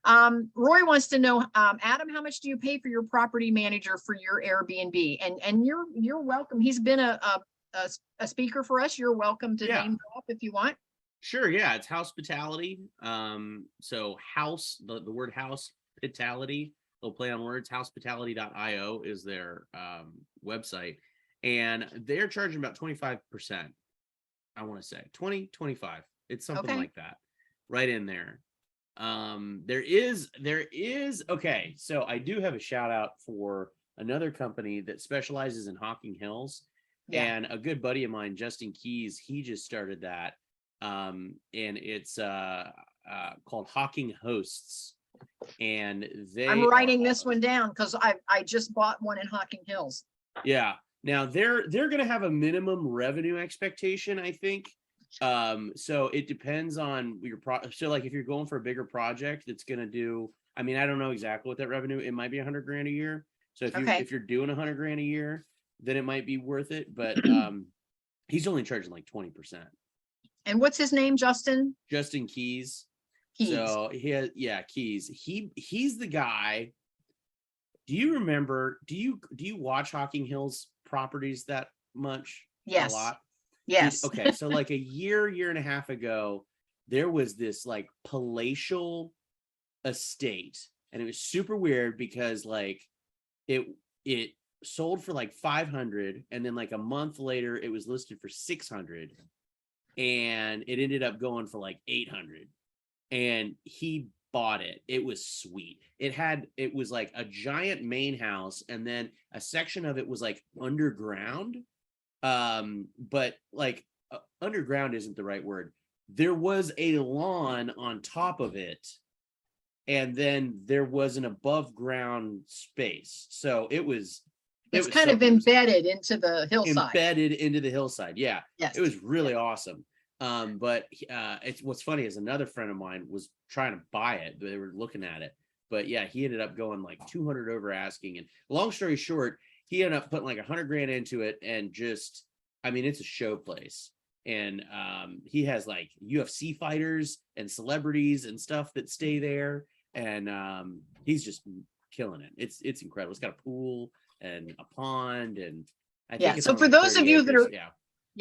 Roy wants to know, Adam, how much do you pay for your property manager for your Airbnb? And you're welcome. He's been a speaker for us. You're welcome to name drop if you want. Sure, yeah, it's hospitality. So house, the word hospitality, they'll play on words. Hospitality.io is their website, and they're charging about 25%. I want to say 25. It's something like that, right in there. There is okay. So I do have a shout out for another company that specializes in Hocking Hills. Yeah. And a good buddy of mine, Justin Keys, he just started that. And it's called Hocking Hosts. And I'm writing this one down because I just bought one in Hocking Hills. Yeah. Now they're gonna have a minimum revenue expectation, I think. So it depends on your so like if you're going for a bigger project that's gonna do I mean, I don't know exactly what that revenue, it might be 100 grand a year. So Okay. if you're doing 100 grand a year, then it might be worth it. But he's only charging like 20%. And what's his name, Justin? Justin Keys. Keys. So Keys. He's the guy. Do you remember? Do you watch Hocking Hills properties that much? Yes. A lot. Yes. Okay, so like a year and a half ago, there was this like palatial estate, and it was super weird because like it sold for like 500, and then like a month later it was listed for 600, and it ended up going for like 800, and he bought it. It was sweet. It was like a giant main house, and then a section of it was like underground, but like underground isn't the right word. There was a lawn on top of it, and then there was an above ground space. So it's kind of embedded into the hillside. Embedded into the hillside. Yeah. Yes. It was really awesome. But it's what's funny is another friend of mine was trying to buy it. They were looking at it, but yeah, he ended up going like 200 over asking. And long story short, he ended up putting like 100 grand into it, and just, I mean, it's a show place. And he has like UFC fighters and celebrities and stuff that stay there, and he's just killing it. It's incredible. It's got a pool and a pond, and I think it's so for like those of you acres. that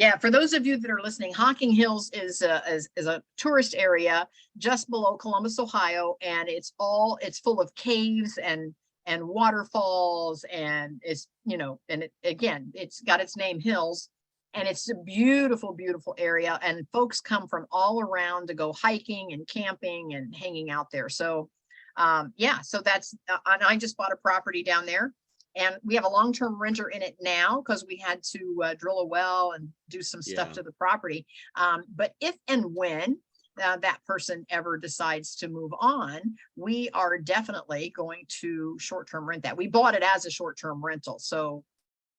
are for those of you that are listening, Hocking Hills is a tourist area just below Columbus, Ohio, and it's full of caves and waterfalls, and it's it's got its name Hills, and it's a beautiful, beautiful area, and folks come from all around to go hiking and camping and hanging out there. So so that's and I just bought a property down there. And we have a long-term renter in it now because we had to drill a well and do some stuff to the property. But if and when that person ever decides to move on, we are definitely going to short-term rent that. We bought it as a short-term rental. So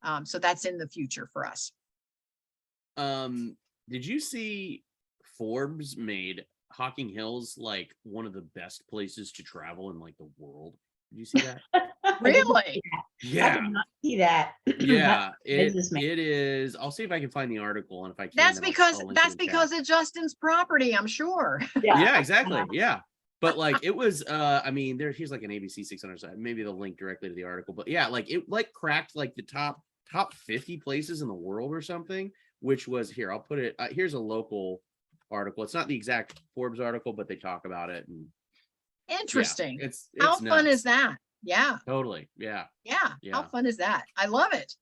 that's in the future for us. Did you see Forbes made Hocking Hills like one of the best places to travel in like the world? Did you see that? Really? Yeah. I did not see that. Yeah, it is. I'll see if I can find the article, and if I can, that's I'll because it's Justin's property, I'm sure. Yeah, exactly. Yeah. But like it was I mean, here's like an ABC 600 side, maybe the link directly to the article, but yeah, like it like cracked like the top 50 places in the world or something, which was here. I'll put it here's a local article. It's not the exact Forbes article, but they talk about it. And interesting. Yeah, it's how nuts. Fun is that? Yeah, totally. Yeah. How fun is that? I love it.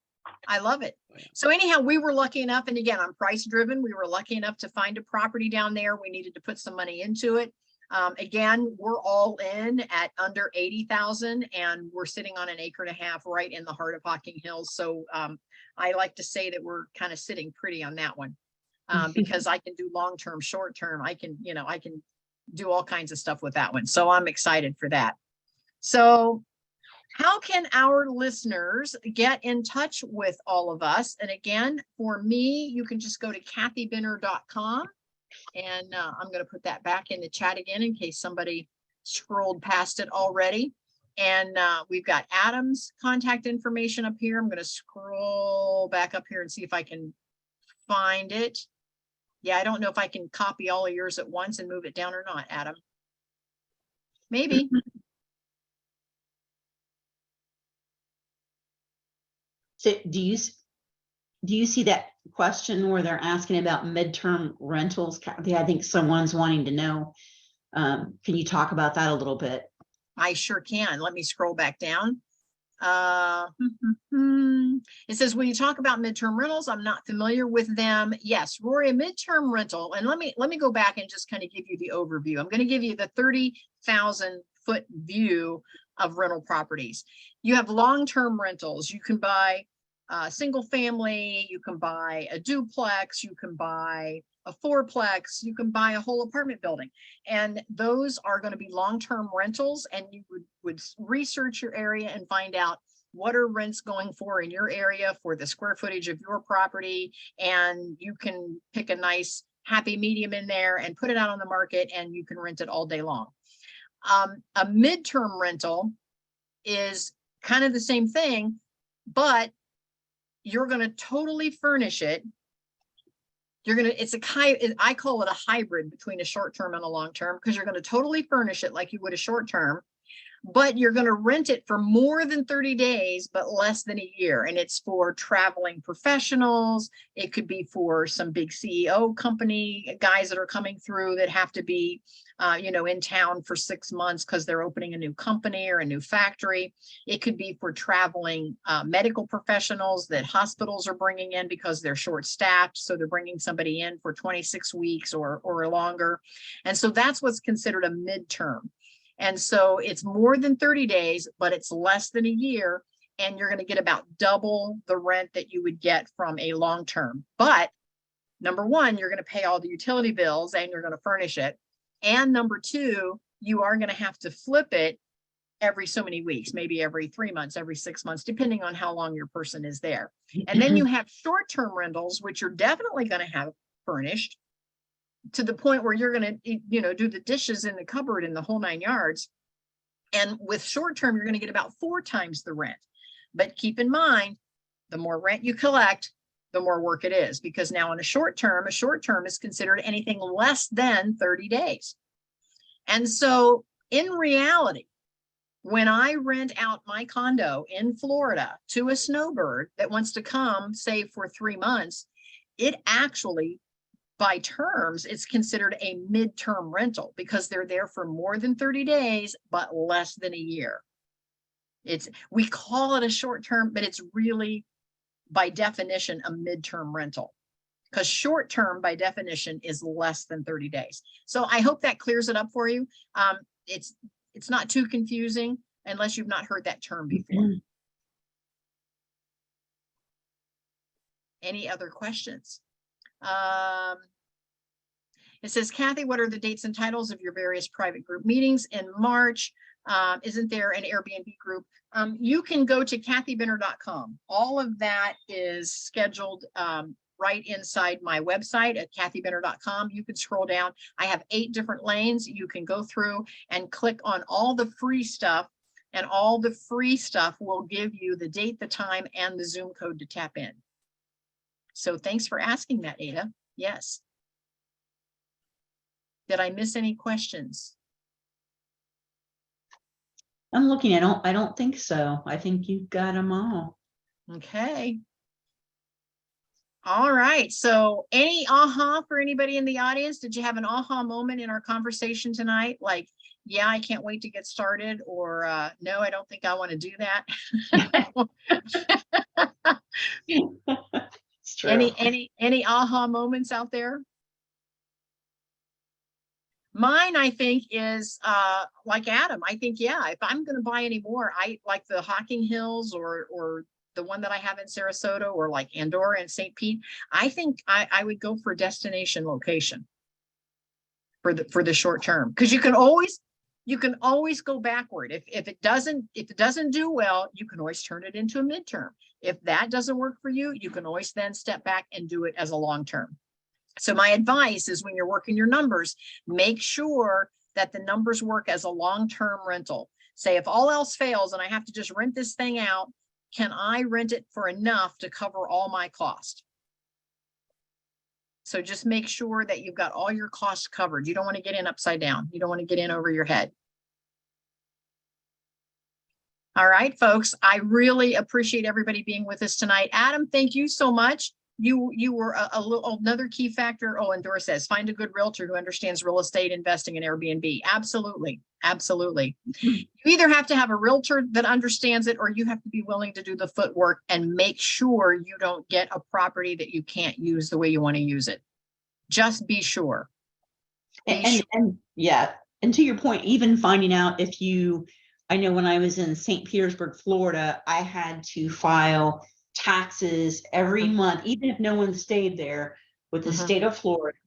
So anyhow, we were lucky enough, and again, I'm price driven. We were lucky enough to find a property down there. We needed to put some money into it. Again, we're all in at under 80,000, and we're sitting on 1.5 acres right in the heart of Hocking Hills. So I like to say that we're kind of sitting pretty on that one, because I can do long-term, short-term. I can do all kinds of stuff with that one. So I'm excited for that. So how can our listeners get in touch with all of us? And again, for me, you can just go to kathybinner.com, and I'm going to put that back in the chat again in case somebody scrolled past it already. And we've got Adam's contact information up here. I'm going to scroll back up here and see if I can find it. Yeah, I don't know if I can copy all of yours at once and move it down or not, Adam. Maybe. So do you see that question where they're asking about midterm rentals? I think someone's wanting to know. Can you talk about that a little bit? I sure can. Let me scroll back down. It says, when you talk about midterm rentals, I'm not familiar with them. Yes, Rory, a midterm rental. And let me go back and just kind of give you the overview. I'm going to give you the 30,000 foot view of rental properties. You have long-term rentals. You can buy single family, you can buy a duplex, you can buy a fourplex, you can buy a whole apartment building. And those are going to be long-term rentals, and you would research your area and find out what are rents going for in your area for the square footage of your property. And you can pick a nice happy medium in there and put it out on the market, and you can rent it all day long. A midterm rental is kind of the same thing, but you're going to totally furnish it. I call it a hybrid between a short term and a long term, because you're going to totally furnish it like you would a short term, but you're going to rent it for more than 30 days, but less than a year. And it's for traveling professionals. It could be for some big CEO company guys that are coming through that have to be, in town for 6 months because they're opening a new company or a new factory. It could be for traveling medical professionals that hospitals are bringing in because they're short staffed. So they're bringing somebody in for 26 weeks or longer. And so that's what's considered a midterm. And so it's more than 30 days, but it's less than a year. And you're going to get about double the rent that you would get from a long term. But number one, you're going to pay all the utility bills and you're going to furnish it. And number two, you are going to have to flip it every so many weeks, maybe every 3 months, every 6 months, depending on how long your person is there. And then you have short-term rentals, which you're definitely going to have furnished to the point where you're going to, do the dishes in the cupboard in the whole 9 yards. And with short-term, you're going to get about 4 times the rent. But keep in mind, the more rent you collect, the more work it is, because now in a short term is considered anything less than 30 days. And so in reality, when I rent out my condo in Florida to a snowbird that wants to come, say, for 3 months, it actually, by terms, it's considered a midterm rental because they're there for more than 30 days, but less than a year. We call it a short term, but it's really, by definition, a midterm rental, because short term by definition is less than 30 days. So I hope that clears it up for you. It's not too confusing unless you've not heard that term before. Mm-hmm. Any other questions? It says, Kathy, what are the dates and titles of your various private group meetings in March? Isn't there an Airbnb group? You can go to kathybinner.com. All of that is scheduled right inside my website at kathybinner.com. You can scroll down. I have 8 different lanes. You can go through and click on all the free stuff, and all the free stuff will give you the date, the time, and the Zoom code to tap in. So thanks for asking that, Ada. Yes. Did I miss any questions? I'm looking. I don't think so. I think you've got them all. Okay. All right. So any aha for anybody in the audience? Did you have an aha moment in our conversation tonight? Like, yeah, I can't wait to get started, or no, I don't think I want to do that. It's true. Any aha moments out there? Mine, I think, is like Adam. I think, yeah, if I'm going to buy any more, I like the Hocking Hills or the one that I have in Sarasota, or like Andora and St. Pete. I think I would go for destination location for the short term, because you can always go backward. If it doesn't do well, you can always turn it into a midterm. If that doesn't work for you, you can always then step back and do it as a long term. So my advice is, when you're working your numbers, make sure that the numbers work as a long-term rental. Say, if all else fails and I have to just rent this thing out, can I rent it for enough to cover all my cost? So just make sure that you've got all your costs covered. You don't want to get in upside down. You don't want to get in over your head. All right, folks, I really appreciate everybody being with us tonight. Adam, thank you so much. You were another key factor. Oh, and Dora says, find a good realtor who understands real estate investing in Airbnb. Absolutely. Absolutely. You either have to have a realtor that understands it, or you have to be willing to do the footwork and make sure you don't get a property that you can't use the way you want to use it. Just be sure. And yeah. And to your point, even finding out I know when I was in St. Petersburg, Florida, I had to file taxes every month, even if no one stayed there, with the state of Florida.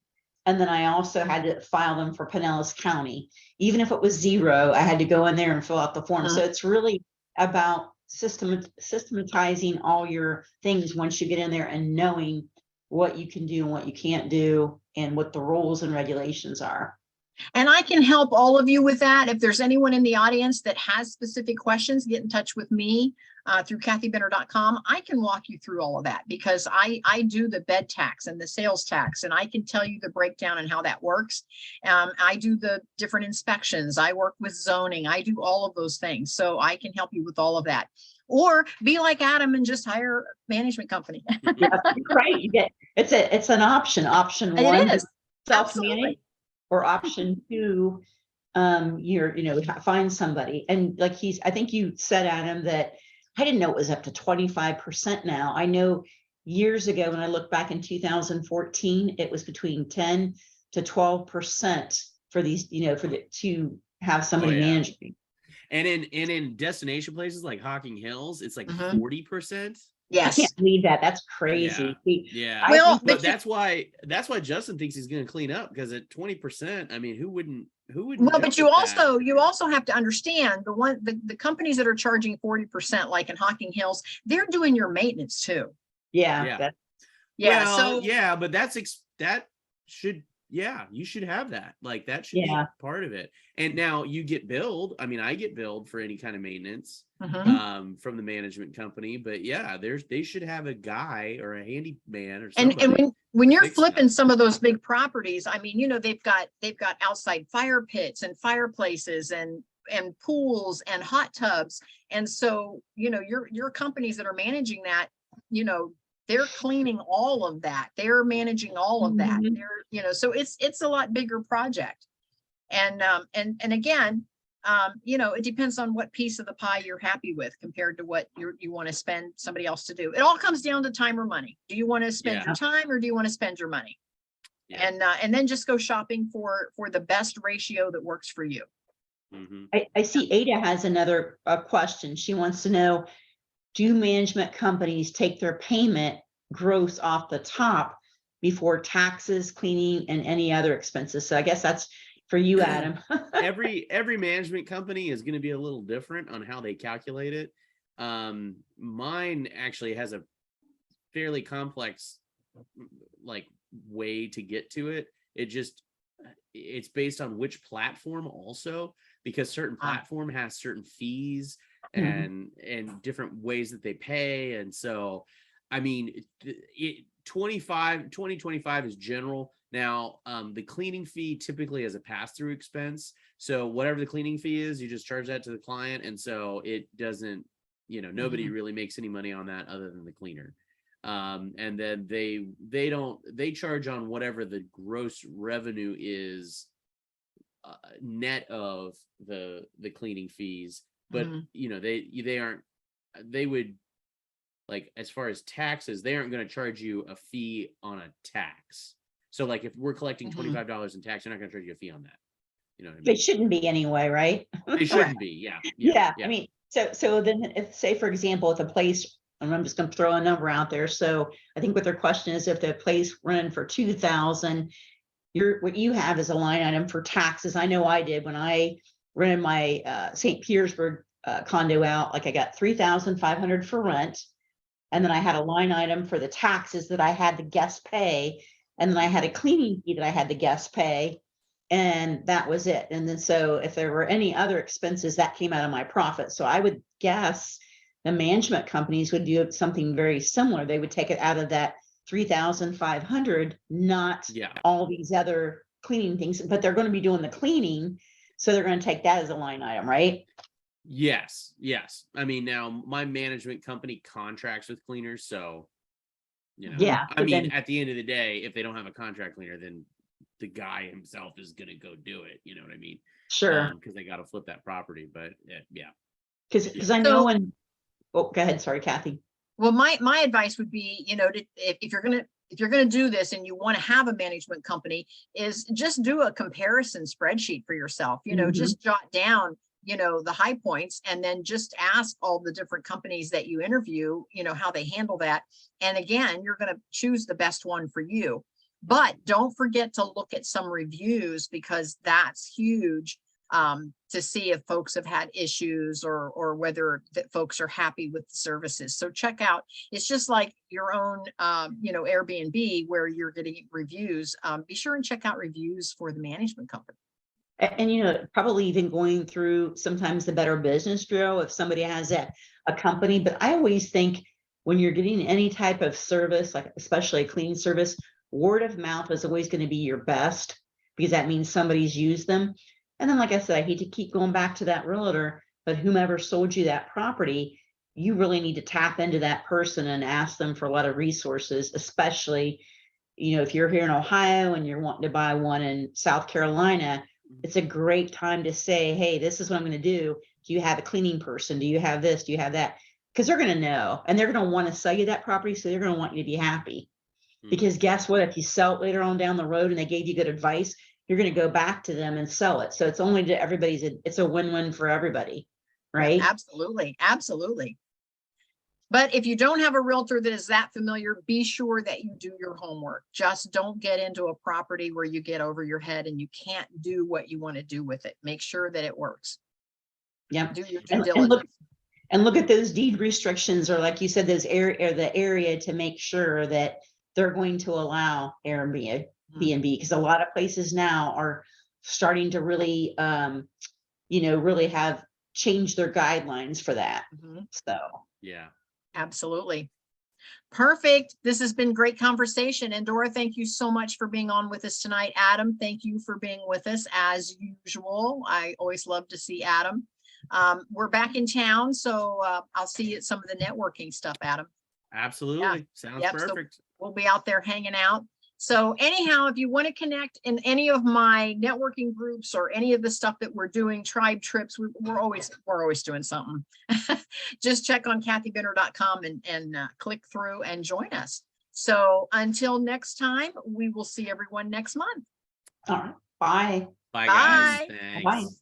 And then I also had to file them for Pinellas County. Even if it was 0, I had to go in there and fill out the form. So it's really about systematizing all your things once you get in there, and knowing what you can do and what you can't do, and what the rules and regulations are. And I can help all of you with that. If there's anyone in the audience that has specific questions, get in touch with me through kathybinner.com. I can walk you through all of that because I do the bed tax and the sales tax, and I can tell you the breakdown and how that works. I do the different inspections. I work with zoning. I do all of those things. So I can help you with all of that. Or be like Adam and just hire a management company. Yeah, right. You get it's an option. Option It one, is. self-manage, Absolutely. or option two, find somebody. And like I think you said, Adam, that I didn't know it was up to 25% now. I know years ago when I look back in 2014, it was between 10 to 12% for these, to have somebody yeah. managing. And in destination places like Hocking Hills, it's like 40%. I Yes. can't believe that. That's crazy. Yeah. Well, but that's why Justin thinks he's going to clean up, because at 20%, I mean, who wouldn't? Well, but you also have to understand the companies that are charging 40%, like in Hocking Hills, they're doing your maintenance too. Yeah. Yeah. But that should, you should have that. Like that should be part of it. And now you get billed. I mean, I get billed for any kind of maintenance from the management company, but they should have a guy or a handyman or somebody. And when you're flipping some of those big properties, I mean, they've got outside fire pits and fireplaces and pools and hot tubs. And so, your companies that are managing that, they're cleaning all of that. They're managing all of that. They're, so it's a lot bigger project. And again, it depends on what piece of the pie you're happy with compared to what you want to spend somebody else to do. It all comes down to time or money. Do you want to spend your time or do you want to spend your money? And then just go shopping for the best ratio that works for you. I see Ada has another question. She wants to know, do management companies take their payment gross off the top before taxes, cleaning, and any other expenses? So I guess that's for you, Adam. every management company is going to be a little different on how they calculate it. Mine actually has a fairly complex way to get to it. It's based on which platform also, because certain platform has certain fees and different ways that they pay. And so, I mean, 2025 is general. Now, the cleaning fee typically is a pass-through expense. So whatever the cleaning fee is, you just charge that to the client. And so it doesn't, nobody really makes any money on that other than the cleaner. And then they charge on whatever the gross revenue is net of the cleaning fees. But, they would, like, as far as taxes, they aren't going to charge you a fee on a tax. So like if we're collecting $25 in tax, they're not going to charge you a fee on that. You know what I mean? They shouldn't be anyway, right? They shouldn't be. Yeah. I mean, so then if, say, for example, if a place, and I'm just going to throw a number out there. So I think what their question is, if the place running for 2,000, what you have is a line item for taxes. I know I did when I rented my St. Petersburg condo out, like I got 3,500 for rent. And then I had a line item for the taxes that I had the guests pay. And then I had a cleaning fee that I had the guests pay. And that was it. And then so if there were any other expenses, that came out of my profit. So I would guess the management companies would do something very similar. They would take it out of that 3,500, not all these other cleaning things, but they're going to be doing the cleaning. So they're going to take that as a line item, right? Yes. I mean, now my management company contracts with cleaners. So, I mean, at the end of the day, if they don't have a contract cleaner, then the guy himself is going to go do it. You know what I mean? Sure. Because they got to flip that property. But Because I know go ahead. Sorry, Kathy. Well, my advice would be, if you're gonna do this and you want to have a management company, is just do a comparison spreadsheet for yourself. Just jot down, the high points, and then just ask all the different companies that you interview, how they handle that. And again, you're going to choose the best one for you. But don't forget to look at some reviews, because that's huge. To see if folks have had issues or whether that folks are happy with the services. So check out, it's just like your own, Airbnb where you're getting reviews. Be sure and check out reviews for the management company. And, probably even going through sometimes the Better Business Bureau if somebody has a company. But I always think when you're getting any type of service, like especially a cleaning service, word of mouth is always going to be your best because that means somebody's used them. And then, like I said, I hate to keep going back to that realtor, but whomever sold you that property, you really need to tap into that person and ask them for a lot of resources, especially, if you're here in Ohio and you're wanting to buy one in South Carolina, it's a great time to say, hey, this is what I'm going to do. Do you have a cleaning person? Do you have this? Do you have that? Because they're going to know, and they're going to want to sell you that property. So they're going to want you to be happy. Because guess what? If you sell it later on down the road and they gave you good advice, you're going to go back to them and sell it. So it's only to everybody's, it's a win-win for everybody. Right? Absolutely. Absolutely. But if you don't have a realtor that is that familiar, be sure that you do your homework. Just don't get into a property where you get over your head and you can't do what you want to do with it. Make sure that it works. Yep. Do your due diligence. And look at those deed restrictions, or like you said, those the area to make sure that they're going to allow Airbnb, because a lot of places now are starting to really, really have changed their guidelines for that. So yeah, absolutely. Perfect. This has been great conversation. Andora, thank you so much for being on with us tonight. Adam, thank you for being with us as usual. I always love to see Adam. We're back in town, so I'll see you at some of the networking stuff, Adam. absolutely. Sounds perfect. So we'll be out there hanging out. So anyhow, if you want to connect in any of my networking groups or any of the stuff that we're doing, tribe trips, we're always doing something. Just check on kathybinner.com and click through and join us. So until next time, we will see everyone next month. all right. Bye. Bye, guys. Bye. Thanks. Bye.